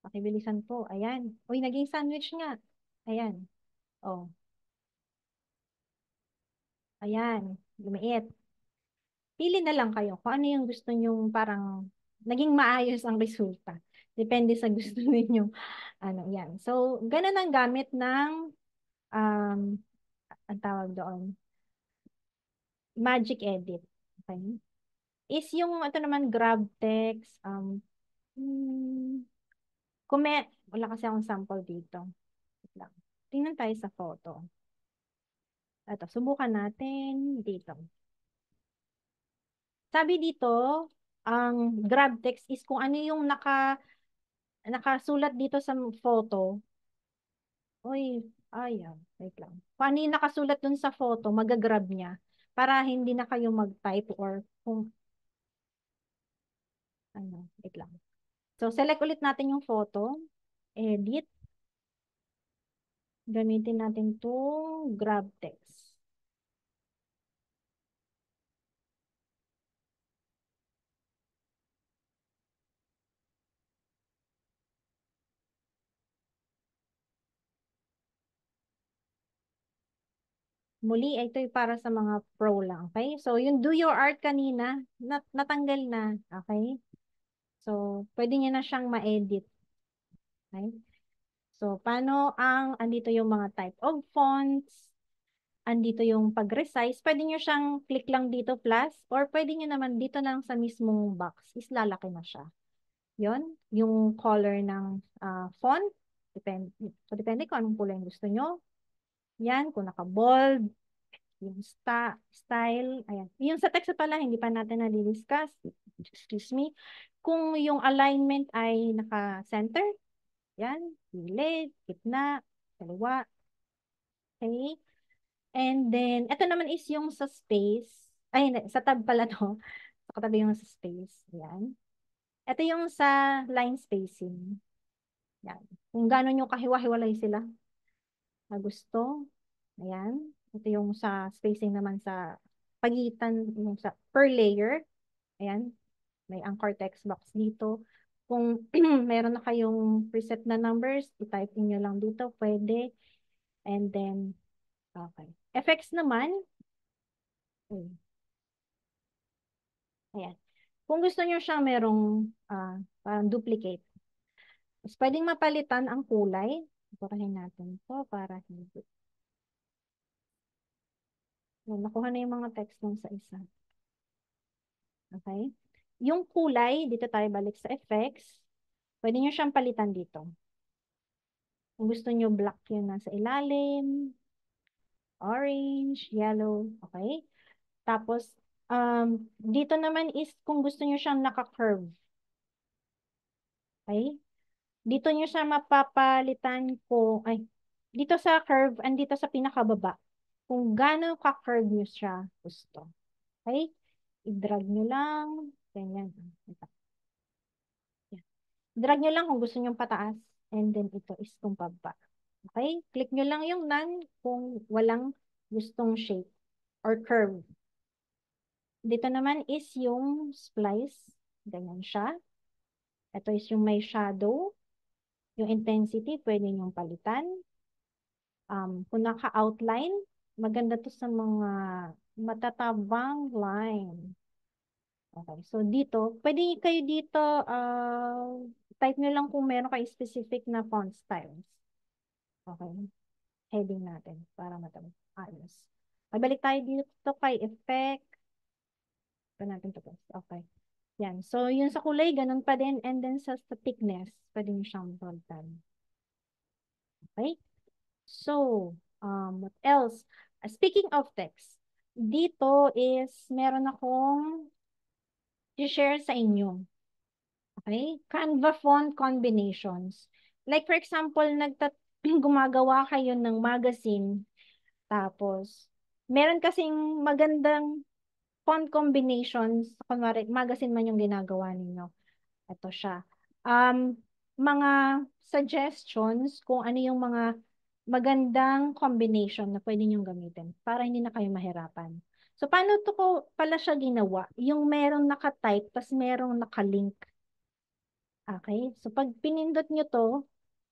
pakibilisan po. Ayan. Uy, naging sandwich nga. Ayan. Oh, ayan. Lumiit. Pili na lang kayo kung ano yung gusto nyong parang naging maayos ang resulta. Depende sa gusto ninyong yan. So, ganun ang gamit ng um, ang tawag doon, Magic Edit. Okay? Is yung ito naman grab text, kung may, wala kasi akong sample dito. Wait lang. Tingnan tayo sa photo. Ito, subukan natin dito. Sabi dito, ang grab text is kung ano yung nakasulat dito sa photo. Uy, ayaw. Wait lang. Kung ano yung nakasulat dun sa photo, magagrab niya. Para hindi na kayo mag-type or kung wait lang. So, select ulit natin yung photo. Edit. Gamitin natin itong grab text. Muli, ito ay para sa mga pro lang. Okay? So, yung do your art kanina, natanggal na. Okay? So, pwede niya na siyang ma-edit. Okay? So, paano andito yung mga type of fonts, andito yung pag-resize, pwede nyo siyang click lang dito plus, or pwede nyo naman dito lang sa mismong box, is lalaki na siya. Yon, yung color ng font. Depende kung anong kulay yung gusto nyo. Yan, kung naka-bold, yung style, ayan. Yung sa text pala, hindi pa natin na-discuss. Excuse me. Kung yung alignment ay naka-center, yan, gilid, gitna, kaliwa, okay? And then, ito naman is yung sa space. Ay, hindi, sa tab pala to. Sa katabi yung sa space. Yan. Ito yung sa line spacing. Yan. Kung gaano nyo kahiwa-hiwalay sila na gusto. Ayan. Ito yung sa spacing naman sa pagitan yung sa per layer. Ayan. May anchor text box dito. Kung meron na kayong preset na numbers, i-type nyo lang dito. Pwede. And then, okay. Effects naman. Ayan. Kung gusto nyo siyang merong parang duplicate, mas pwedeng mapalitan ang kulay. Burahin natin to para hindi. Ayan, nakuha na yung mga text lang sa isa. Okay? Yung kulay, dito tayo balik sa effects. Pwede nyo siyang palitan dito. Kung gusto nyo black yung nasa ilalim, orange, yellow, okay? Tapos, dito naman is kung gusto nyo siyang naka-curve. Okay? Dito nyo siya mapapalitan dito sa curve, andito sa pinakababa. Kung gaano ka-curve nyo siya gusto. Okay? I-drag nyo lang. Ganyan. Ito. Yan. Drag nyo lang kung gusto nyo pataas. And then ito is kung pababa. Okay? Click nyo lang yung none kung walang gustong shape or curve. Dito naman is yung splice. Ganyan siya. Ito is yung may shadow. Yung intensity, pwede nyong palitan. Kung naka-outline, maganda to sa mga matatabang line. Okay, so dito, pwede kayo dito, type nyo lang kung meron kayo specific na font styles. Okay, heading natin para matabang. Ayos. Magbalik tayo dito kay effect. Ito natin to guys. Okay. Yan. So, yun sa kulay, ganun pa din. And then sa thickness, pwede nyo siyang boltan. Okay? So, what else? Speaking of text, dito is meron akong i-share sa inyo. Okay? Canva font combinations. Like for example, gumagawa kayo ng magazine, tapos meron kasing magandang font combinations, kunwari magazine man yung ginagawa ninyo. Ito siya. Mga suggestions kung ano yung mga magandang combination na pwede niyong gamitin para hindi na kayo mahirapan. So, paano to ko pala siya ginawa? Yung merong naka-type, tas merong naka-link. Okay? So, pag pinindot nyo to,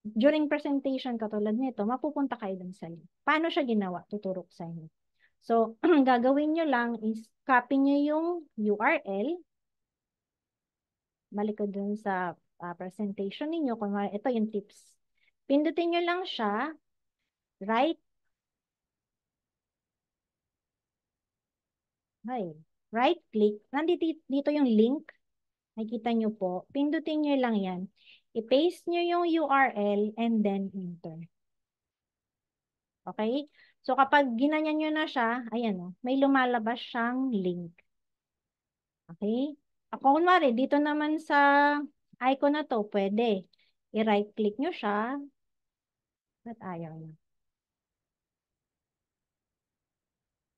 during presentation katulad nito, mapupunta kayo dun sa link. Paano siya ginawa? Tuturo ko sa inyo. So, gagawin nyo lang is copy nyo yung URL. Balik ko dun sa presentation ninyo. Kung ito yung tips. Pindutin nyo lang siya. Right? Hi. Right click. Nandito dito yung link. Nakikita nyo po. Pindutin nyo lang yan. I-paste nyo yung URL and then enter. Okay? So kapag ginanyan nyo na siya, ayan o, may lumalabas siyang link. Okay? Ako kunwari, dito naman sa icon na to, pwede. I-right click nyo siya. Ba't ayaw nyo?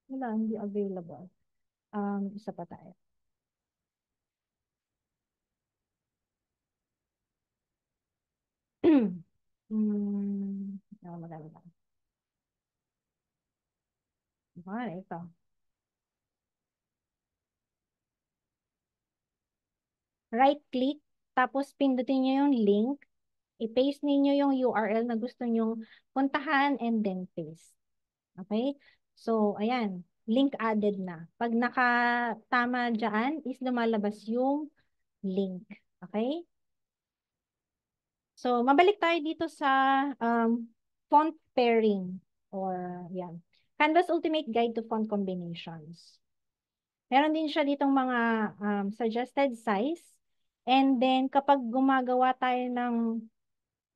Wala, hindi available. Isa pa tayo. Maganda. Okay, ito. Right click, tapos pindutin nyo yung link. I-paste ninyo yung URL na gusto nyong puntahan and then paste. Okay? So, ayan. Link added na. Pag nakatama dyan, is lumalabas yung link. Okay? So, mabalik tayo dito sa font pairing or yan. Canvas Ultimate Guide to Font Combinations. Meron din siya ditong mga suggested size And then, kapag gumagawa tayo ng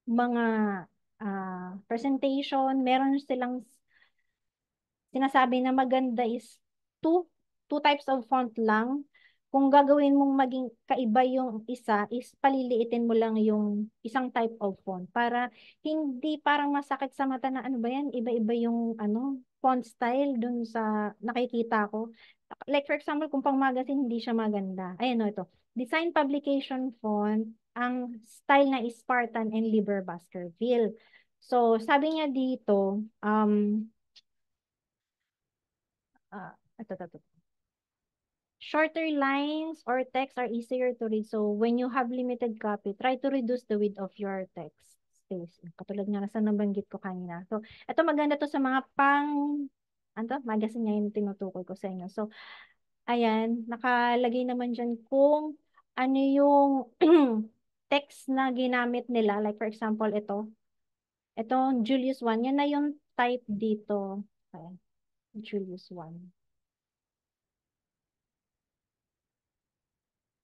mga presentation, meron silang sinasabi na maganda is two, two types of font lang. Kung gagawin mong maging kaiba yung isa, is paliliitin mo lang yung isang type of font para hindi parang masakit sa mata na ano ba yan, iba-iba yung font style dun sa nakikita ko. Like for example, kung pang magazine, hindi siya maganda. Ayan o, ito. Design publication font, ang style na is Spartan and Liber Baskerville. So, sabi niya dito, ito. Shorter lines or text are easier to read. So, when you have limited copy, try to reduce the width of your text space. Katulad nga nasa nabanggit ko kanina. So, ito maganda to sa mga magazine nga yung tinutukoy ko sa inyo. So, ayan, nakalagay naman dyan kung ano yung text na ginamit nila. Like for example, ito Julius 1, yan na yung type dito. Ayan, Julius 1.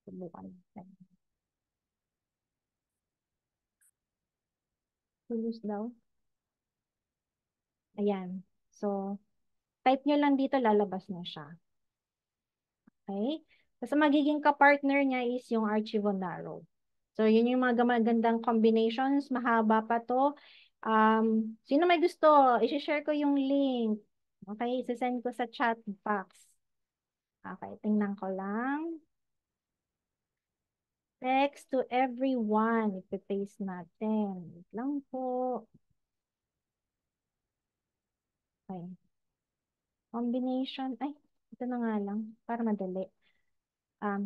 Subukan. Julius daw. Ayan. So, type nyo lang dito, lalabas na siya. Okay? Tapos, ang magiging kapartner niya is yung Archivo Narrow. So, yun yung mga magandang combinations. Mahaba pa to. Sino may gusto? I-share ko yung link. Okay? Isasend ko sa chat box. Okay, tingnan ko lang. Text to everyone. Ipipaste natin. Wait lang po. Okay. Combination. Ay, ito na nga lang. Para madali.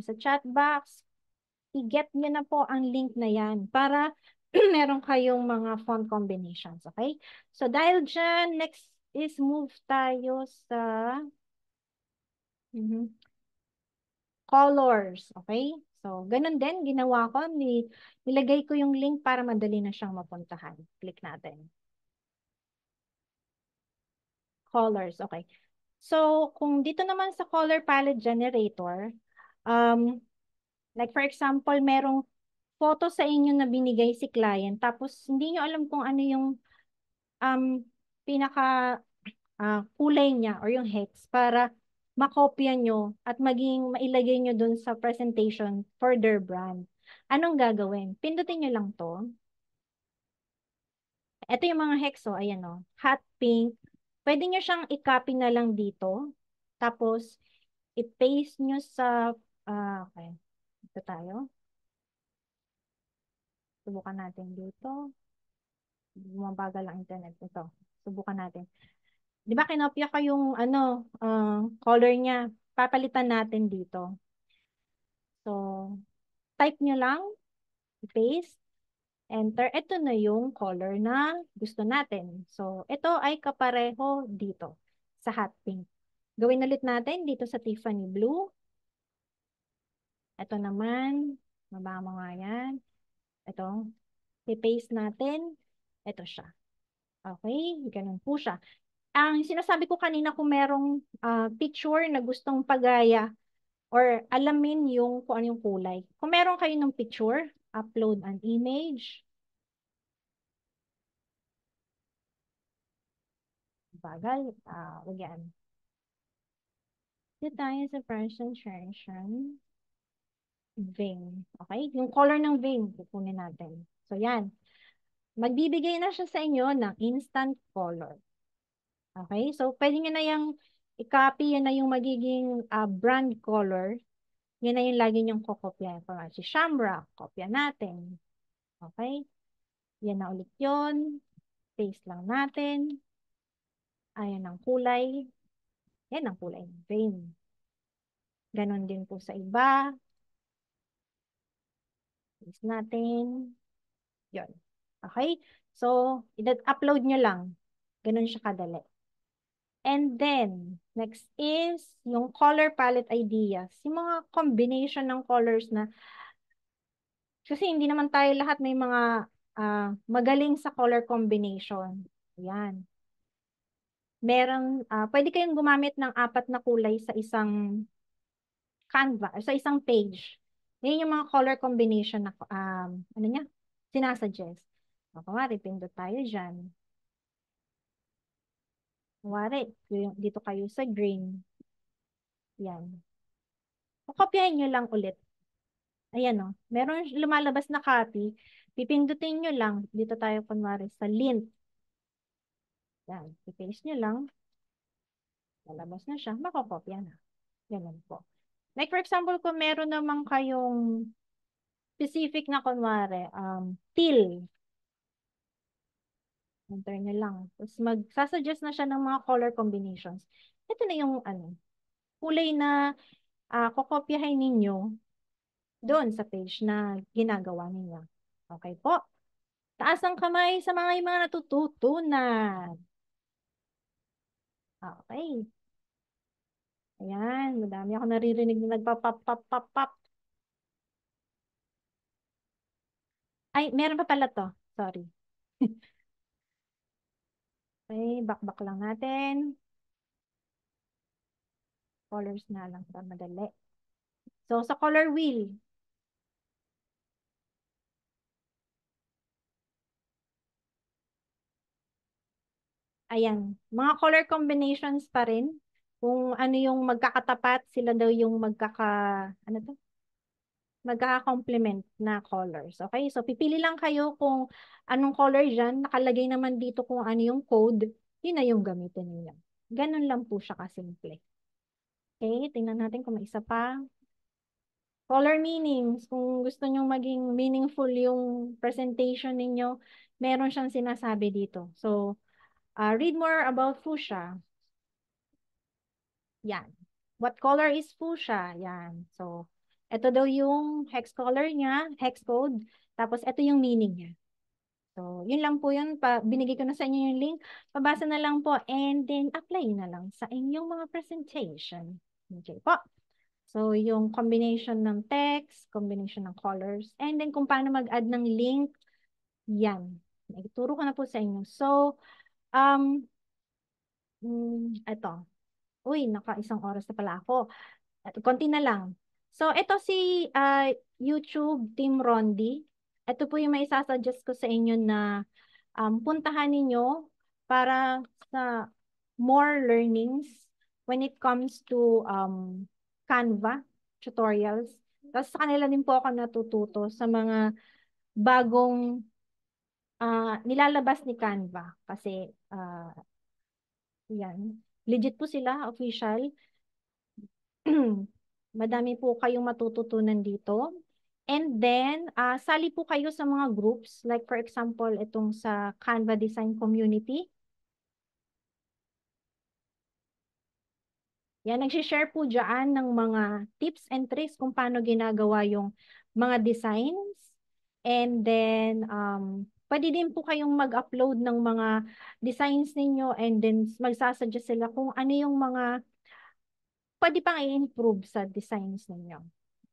Sa chat box, i-get nyo na po ang link na yan para meron kayong mga font combinations. Okay? So, dahil dyan, next is move tayo sa colors. Okay? So, ganun din, ginawa ko. Nilagay ko yung link para madali na siyang mapuntahan. Click natin. Colors. Okay. So, kung dito naman sa color palette generator, like for example, merong photo sa inyo na binigay si client, tapos hindi nyo alam kung ano yung um, pinaka kulay niya or yung hex para makopya nyo at maging mailagay nyo dun sa presentation for their brand. Anong gagawin? Pindutin nyo lang to. Ito yung mga hex, oh, ayan oh, hot pink. Pwede nyo siyang i-copy na lang dito. Tapos, i-paste nyo sa, okay, ito tayo. Subukan natin dito. Bumabagal ang internet. Ito, subukan natin. Di ba kinopya ko yung color niya? Papalitan natin dito. So, type nyo lang, paste, enter. Ito na yung color na gusto natin. So, ito ay kapareho dito sa hot pink. Gawin ulit natin dito sa Tiffany blue. Ito naman, mababa mo nga yan. Ito, i-paste natin. Ito siya. Okay, ganun po siya. Ang sinasabi ko kanina kung merong picture na gustong pagaya or alamin yung kung ano yung kulay. Kung meron kayo ng picture, upload an image. Bagal. Wag yan. Dito tayo sa presentation. Vein. Okay? Yung color ng vein, kukunin natin. So, yan. Magbibigay na siya sa inyo ng instant color. Okay? So, pwede nyo na yung i-copy. Yan na yung magiging brand color. Yan na yung lagi nyong kokopya. Si Shamrock, kopya natin. Okay? Yan na ulit yun. Paste lang natin. Ayan ang kulay. Yan ang kulay ng vein. Ganon din po sa iba. Paste natin. Yun. Okay? So, i-upload nyo lang. Ganon siya kadali. And then, next is yung color palette ideas. Yung mga combination ng colors na, kasi hindi naman tayo lahat may mga magaling sa color combination. Yan. Pwede kayong gumamit ng 4 na kulay sa isang canva, sa isang page. Yan yung mga color combination na, ano niya, sinasuggest. O, kumari, pindot tayo dyan. Kumari, dito kayo sa green. Yan. Kopyahin nyo lang ulit. Ayan o. Meron lumalabas na copy. Pipindutin nyo lang. Dito tayo kunwari sa lint. Yan. I-paste nyo lang. Lalabas na siya. Makokopya na. Ganun po. Like for example, kung meron naman kayong specific na kunwari, teal. Enter nyo lang. Tapos magsasuggest na siya ng mga color combinations. Ito na yung ano, kulay na kokopyahin ninyo doon sa page na ginagawa ninyo. Okay po. Taas ang kamay sa mga natututunan. Okay. Ayan, madami ako naririnig na nagpapap-pap-pap-pap. Ay, meron pa pala to. Sorry. Okay, back lang natin. Colors na lang para madali. So, sa color wheel, ayan, mga color combinations pa rin. Kung ano yung magkakatapat, sila daw yung ano to? Magkaka-complement na colors. Okay? So, pipili lang kayo kung anong color dyan. Nakalagay naman dito kung ano yung code. Yun na yung gamitin niyo. Ganun lang po siya kasimple. Okay? Tingnan natin kung may isa pa. Color meanings. Kung gusto nyo maging meaningful yung presentation ninyo, meron siyang sinasabi dito. So, read more about fuchsia. Yan. What color is fuchsia? Yan. So, ito daw yung hex color niya, hex code. Tapos, ito yung meaning niya. So, yun lang po yun. Binigay ko na sa inyo yung link. Pabasa na lang po and then apply na lang sa inyong mga presentation. Okay po. So, yung combination ng text, combination ng colors, and then kung paano mag-add ng link, yan. Ituro ko na po sa inyo. So, ito. Uy, naka-isang oras na pala ako. Konti na lang. So, ito si YouTube Team Rondi. Ito po yung may sasuggest ko sa inyo na puntahan ninyo para sa more learnings when it comes to Canva tutorials. Tapos sa kanila din po ako natututo sa mga bagong nilalabas ni Canva. Kasi yan, legit po sila, official. Madami po kayong matututunan dito. And then, sali po kayo sa mga groups. Like for example, itong sa Canva Design Community. Yan, nagsishare po dyan ng mga tips and tricks kung paano ginagawa yung mga designs. And then, pwede din po kayong mag-upload ng mga designs ninyo and then magsasuggest sila kung ano yung mga pwede pang i-improve sa designs ninyo.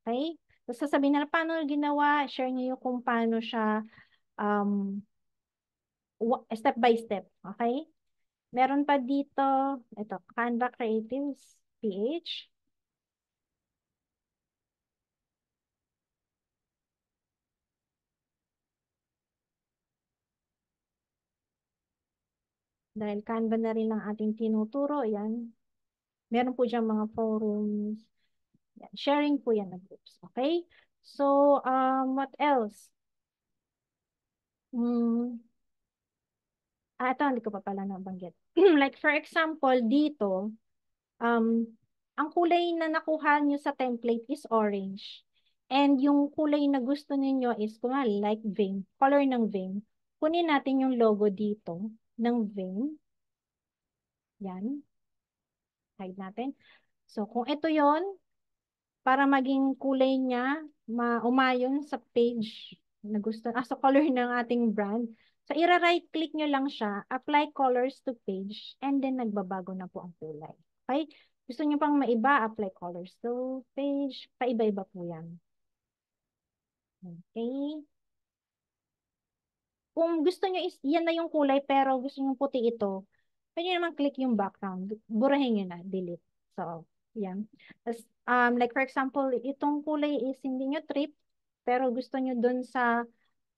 Okay? So, sasabihin na paano ginawa, share niyo kung paano siya um, step by step. Okay? Meron pa dito, ito, Canva Creatives PH. Dahil Canva na rin ang ating tinuturo, yan. Meron po dyan mga forums. Yan. Sharing po yan na groups. Okay? So, what else? Ito, hindi ko pa pala nabanggit. Like, for example, dito, um, ang kulay na nakuha nyo sa template is orange. And yung kulay na gusto ninyo is, kung like vein, color ng vein. Kunin natin yung logo dito ng vein. Yan. Hide natin. So, kung ito yon para maging kulay niya, umayon sa page na gusto, sa color ng ating brand. So, right click nyo lang siya, apply colors to page, and then nagbabago na po ang kulay. Okay? Gusto nyo pang maiba, apply colors to page, paiba-iba po yan. Okay? Kung gusto nyo is, yan na yung kulay, pero gusto nyo puti ito, pwede naman click yung background, burahin nyo na, delete. So, yan. Tapos, Like for example, itong kulay is hindi nyo trip, pero gusto nyo dun sa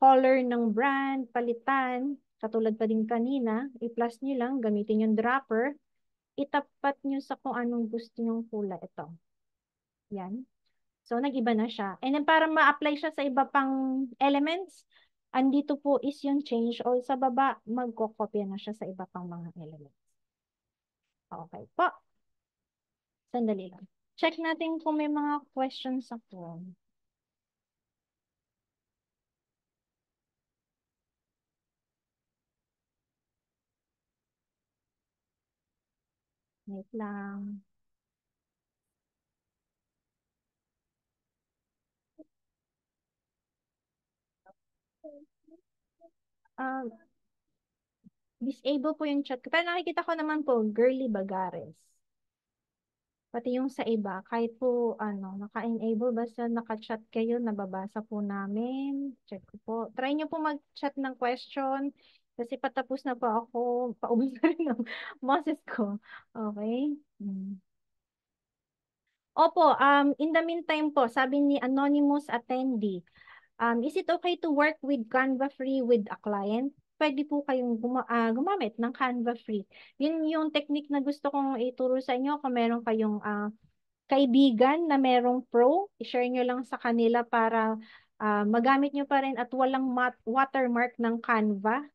color ng brand, palitan, katulad pa din kanina, i-plus nyo lang, gamitin yung dropper, itapat nyo sa kung anong gusto nyong kulay. Ito. Yan. So, nag-iba na siya. And then, para ma-apply siya sa iba pang elements, andito po is yung change or sa baba, magkokopya na siya sa iba pang mga elements. Okay po. Sandali lang. Check natin kung may mga questions ako. Wait lang. Um, disable po yung chat ko. Pero nakikita ko naman po, Girly Bagares. Pati yung sa iba, kahit po naka-enable, basta naka-chat kayo, nababasa po namin. Check ko po. Try nyo po mag-chat ng question kasi patapos na po ako. Paubos na rin ang boses ko. Okay? Hmm. Opo, in the meantime po, sabi ni anonymous attendee, is it okay to work with Canva Free with a client? Pwede po kayong gumamit ng Canva Free. Yun yung technique na gusto kong ituro sa inyo kung meron kayong kaibigan na merong pro, i-share nyo lang sa kanila para magamit nyo pa rin at walang watermark ng Canva,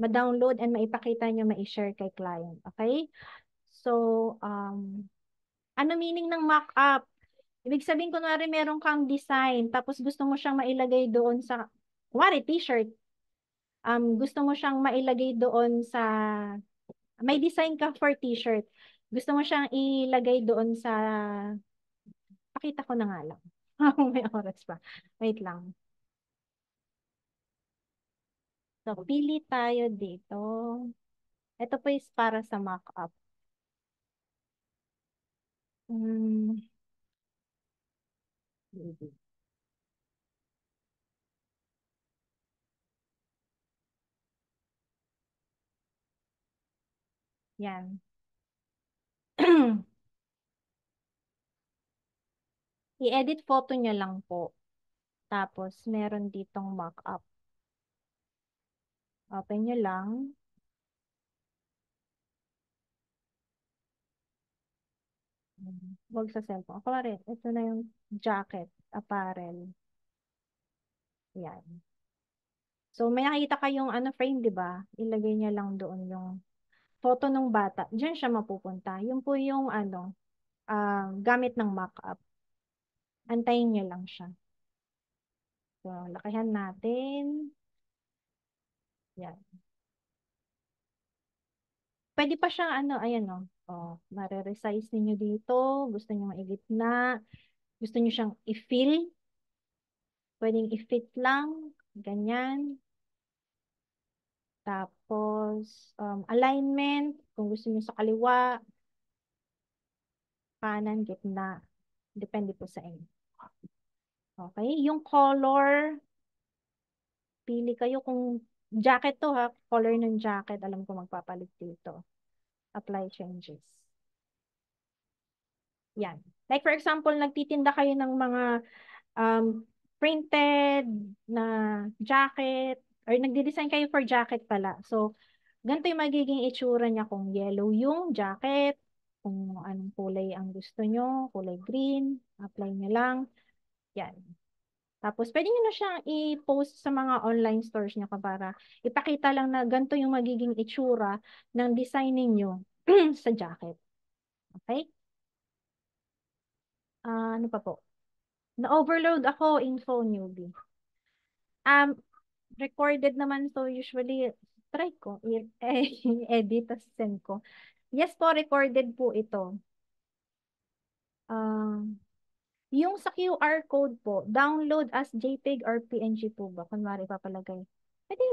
ma-download and maipakita nyo, ma-share kay client. Okay? So, ano meaning ng mock-up? Ibig sabihin, kunwari meron kang design, tapos gusto mo siyang mailagay doon sa, kunwari t-shirt, gusto mo siyang mailagay doon sa, may design ka for t-shirt, gusto mo siyang ilagay doon sa, pakita ko na nga lang. May oras pa. Wait lang. So, pili tayo dito. Ito po is para sa mock-up. Hmm. Yan. I-edit photo niya lang po. Tapos, meron ditong mock-up. Open nyo lang. Huwag sa cellphone. Kunwari, ito na yung jacket, apparel. Yan. So, may nakita kayong frame, di ba? Ilagay niya lang doon yung photo ng bata. Diyan siya mapupunta. Yun po yung gamit ng mock-up. Antayin niyo lang siya. So, lakihan natin. Yan. Pwede pa siyang ayan o. Oh, mare-resize ninyo dito. Gusto niyo maigitna. Gusto niyo siyang i-fill. Pwedeng i-fit lang. Ganyan. Tapos, alignment. Kung gusto niyo sa kaliwa, kanan, gitna. Depende po sa inyo. Okay? Yung color, pili kayo kung jacket to ha. Color ng jacket. Alam ko magpapalit dito. Apply changes. Yan. Like for example, nagtitinda kayo ng mga printed na jacket or nagdi-design kayo for jacket pala. So, ganito yung magiging itsura niya kung yellow yung jacket, kung anong kulay ang gusto nyo, kulay green, apply nyo lang. Yan. Tapos, pwede nyo na siyang i-post sa mga online stores nyo para ipakita lang na ganito yung magiging itsura ng design ninyo sa jacket. Okay? Ano pa po? Na-overload ako, info newbie. Recorded naman so usually try ko edit tas send ko. Yes po, recorded po ito. Yung sa QR code po, download as JPEG or PNG po ba? Kunwari papalagay. Pwede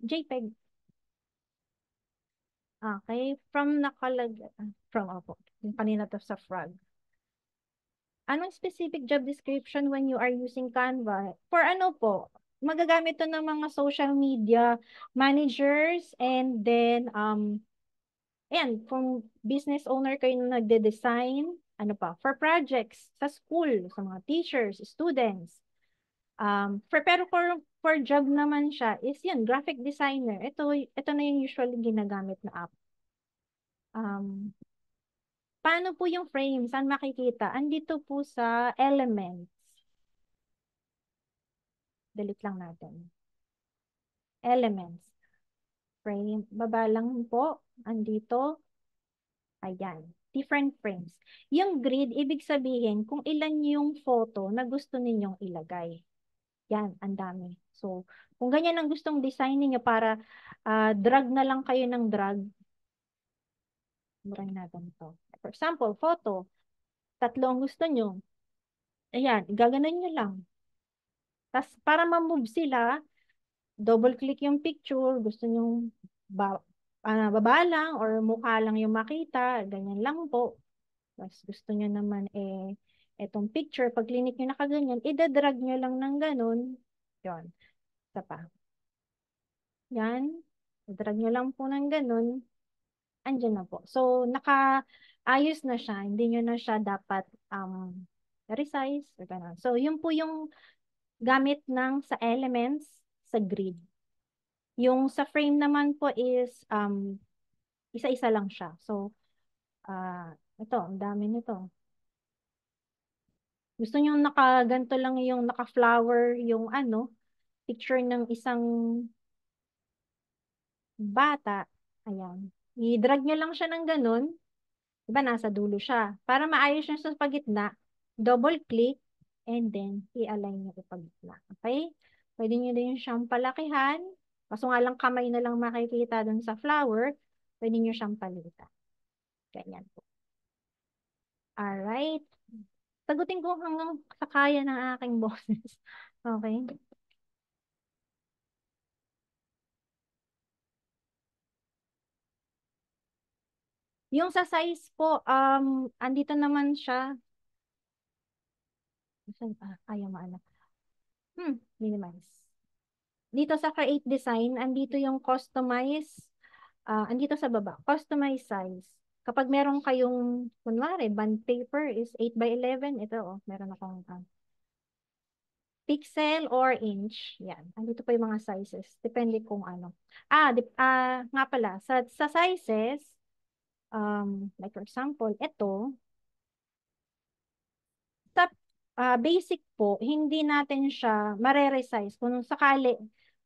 JPEG. Okay, from opo, yung kanina to sa frog. Anong specific job description when you are using Canva? For ano po? Magagamit to ng mga social media managers and then ayan, kung business owner kayo na nagde-design, Ano pa? For projects sa school, sa mga teachers, students. Pero for job naman siya is yun, graphic designer. Ito na yung usually ginagamit na app. Um, Paano po yung frame? Saan makikita? Andito po sa elements. Delete lang natin. Elements. Frame. Baba lang po. Andito. Ayan. Different frames. Yung grid, ibig sabihin kung ilan yung photo na gusto ninyong ilagay. Yan, ang dami. So, kung ganyan ang gustong design niyo para drag na lang kayo ng drag, murahin natin to. For example, photo. Tatlo ang gusto nyo. Ayan, gaganon nyo lang. Tapos, para ma-move sila, double click yung picture, gusto nyo baba lang or mukha lang yung makita, ganyan lang po. Tapos, gusto nyo naman etong picture, pag clinic nyo nakaganyan, idadrag nyo lang ng ganon. Yun. Isa pa. Yan. Idrag nyo lang po ng ganun. Andyan na po. So, nakaayos na siya. Hindi nyo na siya dapat resize or ganun. So, yun po yung gamit ng sa elements sa grid. Yung sa frame naman po is isa-isa lang siya. So, ito, ang dami nito. Gusto nyo nakaganto lang yung naka-flower yung picture ng isang bata. Ayan. I-drag nyo lang siya ng ganun. Diba, nasa dulo siya. Para maayos siya sa pagitna, double click, and then i-align nyo sa pagitna. Okay? Pwede nyo din siyang palakihan. Kaso nga lang kamay na lang makikita dun sa flower. Pwede nyo siyang palitan. Ganyan po. Alright. Sagutin ko hanggang sa kaya ng aking boses. Okay? Yung sa size po, andito naman siya. Ayaw maala. Minimize. Dito sa create design, andito yung customize, andito sa baba, customize size. Kapag meron kayong, kunwari, bond paper is 8 by 11, ito meron akong pixel or inch. Yan. Andito pa yung mga sizes. Depende kung ano. Nga pala, sa sizes, like for example, ito, sa basic po, hindi natin siya mare-resize. Kung sakali,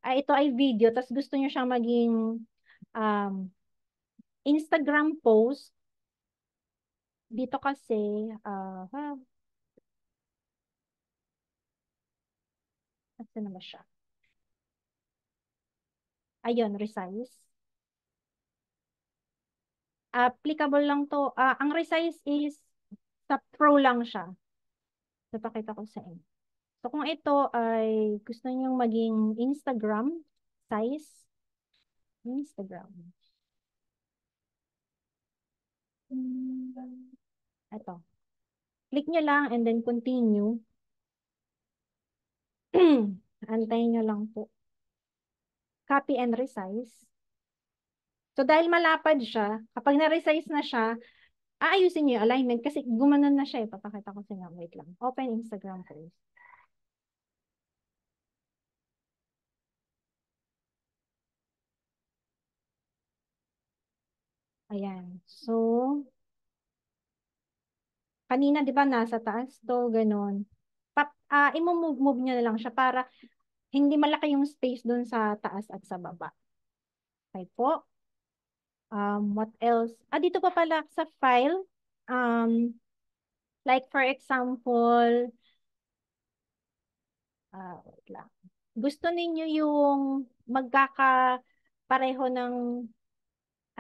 ito ay video, tapos gusto nyo siyang maging um, Instagram post, dito kasi, kasi na ba siya? Ayun, resize. Applicable lang to. Ang resize is sa pro lang siya. So, pakita ko sa inyo. So, kung ito ay gusto niyo maging Instagram size, Instagram. Ito. Click nyo lang and then continue. Antayin nyo lang po. Copy and resize. So, dahil malapad siya, kapag na-resize na siya, aayusin nyo yung alignment kasi gumanon na siya eh. Papakita ko sa inyo. Wait lang. Open Instagram post. Ayan. So, kanina, di ba, nasa taas to, ganun. I-move nyo na lang siya para hindi malaki yung space dun sa taas at sa baba. Okay po. What else? Dito pa pala sa file. Like for example, wait lang. Gusto ninyo yung magkakapareho ng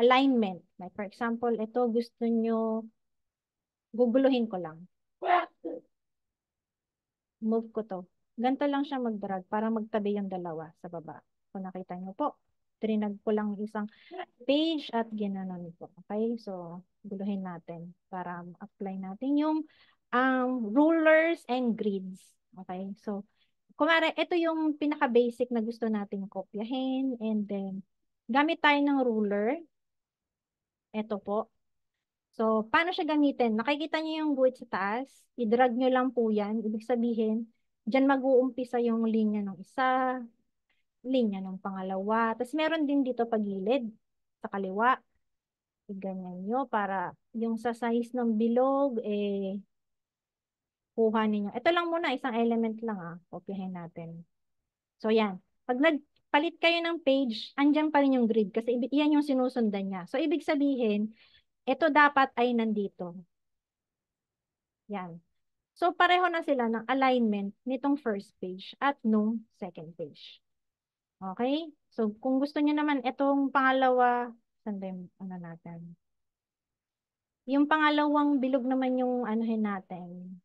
alignment. Like for example, ito gusto nyo, guguluhin ko lang. Move ko to. Ganito lang siya mag-drag para magtabi yung dalawa sa baba. Kung nakita nyo po, trinag ko lang isang page at ginanon ko. Okay? So, guluhin natin para apply natin yung rulers and grids. Okay? So, kumare, ito yung pinaka-basic na gusto nating kopyahin and then gamit tayo ng ruler. Ito po. So, paano siya gamitin? Nakikita niyo yung guhit sa taas, i-drag nyo lang po yan. Ibig sabihin, dyan mag-uumpisa yung linya ng isa, linya ng pangalawa. Tapos meron din dito pagilid sa kaliwa. Ganyan nyo para yung sa size ng bilog, kuha ninyo. Ito lang muna, isang element lang Kopyahin natin. So, yan. Pag nagpalit kayo ng page, andyan pa rin yung grid kasi yan yung sinusundan niya. So, ibig sabihin, ito dapat ay nandito. Yan. So, pareho na sila ng alignment nitong first page at nung second page. Okay? So, kung gusto niyo naman itong pangalawa, saan ba yung ano natin? Yung pangalawang bilog naman yung anuhin natin.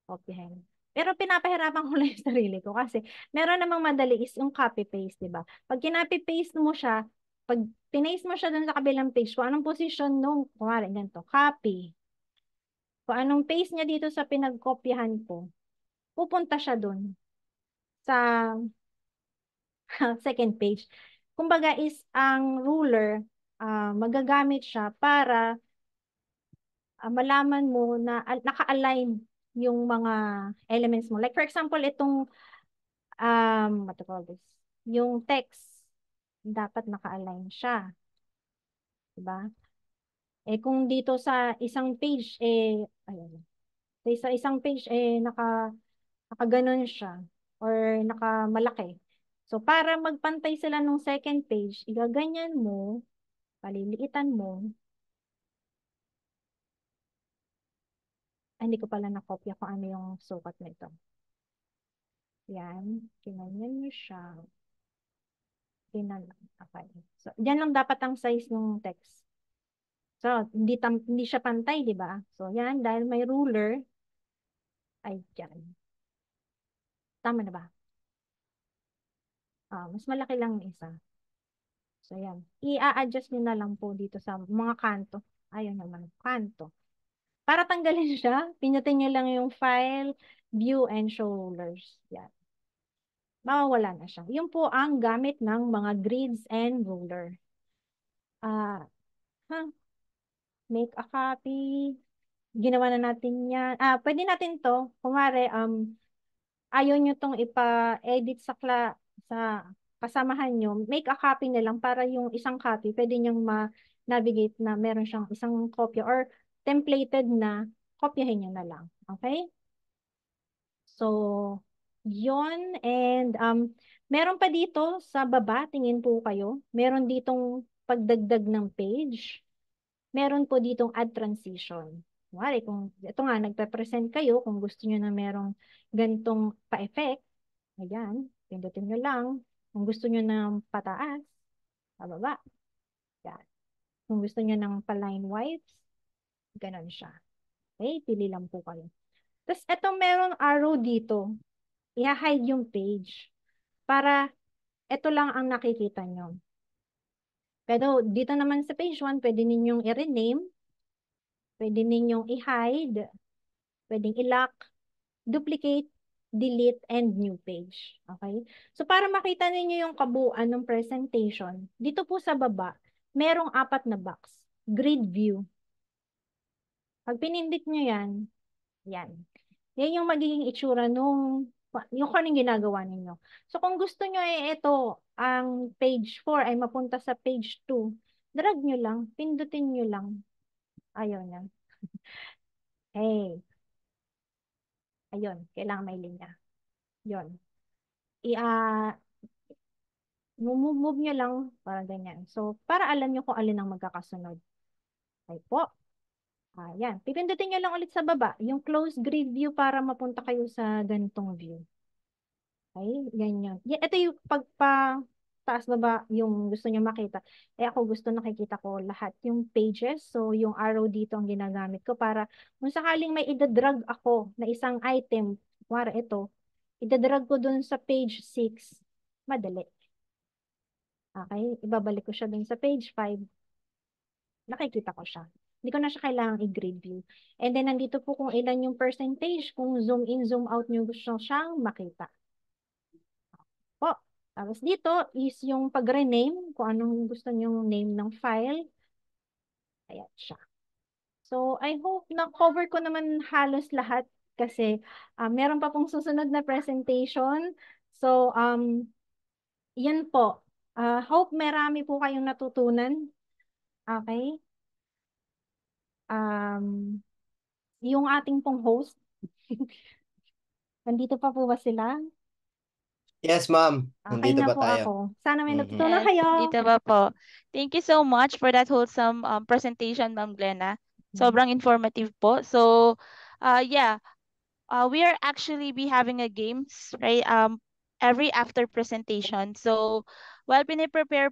Kopyahin. Pero pinapahirapan ko lang yung sarili ko kasi meron namang madali is yung copy-paste, di ba? Pag kinopy-paste mo siya, pag pinaste mo siya dun sa kabilang page, kung anong position nung, kumari, ganito, copy. Kung anong paste niya dito sa pinagkopyahan ko, pupunta siya dun sa second page. Kumbaga is ang ruler, magagamit siya para malaman mo na naka-align yung mga elements mo. Like for example, itong what to call this? Yung text, dapat naka-align siya. Diba? Kung dito sa isang page, ayun. Sa isang page, nakaganon siya or nakamalaki. So, para magpantay sila nung second page, igaganyan mo, paliliitan mo. Hindi ko pala nakopya kung ano yung sukat nito. Yan. Kinanyan mo siya. Pinalang. Okay. So, dyan lang dapat ang size ng text. So, hindi siya pantay, di ba? So, yan. Dahil may ruler, ay dyan. Tama na ba? Mas malaki lang yung isa. So, yan. I-a-adjust nyo na lang po dito sa mga kanto. Ayun naman, kanto. Para tanggalin siya, pinutin nyo lang yung file, view, and show rulers. Yan. Mawawala na siya. Yun po ang gamit ng mga grids and ruler. Ah, make a copy. Ginawa na natin yan. Pwede natin to. Kumare, ayaw nyo tong ipa-edit sa kasamahan nyo. Make a copy na lang para yung isang copy, pwede nyong ma-navigate na meron siyang isang kopya or templated na kopyahin nyo na lang. Okay? So, yon. And meron pa dito sa baba, tingin po kayo, meron ditong pagdagdag ng page. Meron po ditong add transition. Wari, kung ito nga, nagpe-present kayo, kung gusto nyo na merong ganitong pa-effect, ayan, pindutin nyo lang. Kung gusto nyo ng pataas, pababa. Yan. Kung gusto nyo ng pa-line wipes, ganon siya. Okay, pili lang po kayo. Tapos, ito meron arrow dito. I-hide yung page. Para, ito lang ang nakikita nyo. Pero, dito naman sa page 1, pwede ninyong i-rename, pwede ninyong i-hide, pwedeng i-lock, duplicate, delete, and new page. Okay? So, para makita ninyo yung kabuuan ng presentation, dito po sa baba, merong 4 na box. Grid view. Pag pinindit nyo yan, yan. Yan yung magiging itsura nung yung kung anong ginagawa ninyo. So, kung gusto nyo ito, ang page 4 ay mapunta sa page 2, drag nyo lang, pindutin nyo lang. Ayaw yan. Hey. Ayun, kailangan may linya. Yun. Move nyo lang para ganyan. So, para alam nyo kung alin ang magkakasunod. Okay po. Ayan. Pipindutin nyo lang ulit sa baba, yung close grid view para mapunta kayo sa ganitong view. Okay, ganyan. Ito yung pagpa taas baba yung gusto nyo makita. Ako gusto nakikita ko lahat yung pages. So, yung arrow dito ang ginagamit ko para kung sakaling may idadrag ako na isang item, kuwara ito, idadrag ko dun sa page 6, madali. Okay, ibabalik ko siya dun sa page 5. Nakikita ko siya. Hindi ko na siya kailangang i-grid view. And then, nandito po kung ilan yung percentage, kung zoom in, zoom out nyo gusto siyang makita. Po. Tapos dito is yung pag-rename, kung anong gusto nyong name ng file. Ayan siya. So, I hope na cover ko naman halos lahat kasi meron pa pong susunod na presentation. So, yan po. Hope marami po kayong natutunan. Okay? Yung ating pong host, nandito pa po ba sila? Yes, ma'am. Okay Nandito na pa po tayo? ako. Sana may Mhm. natutunan Yes, kayo. dito ba po. Thank you so much for that wholesome presentation, Ma'am Glenna. Sobrang informative po. So, yeah, we are actually be having a games, right? Every after presentation. So, while piniprepare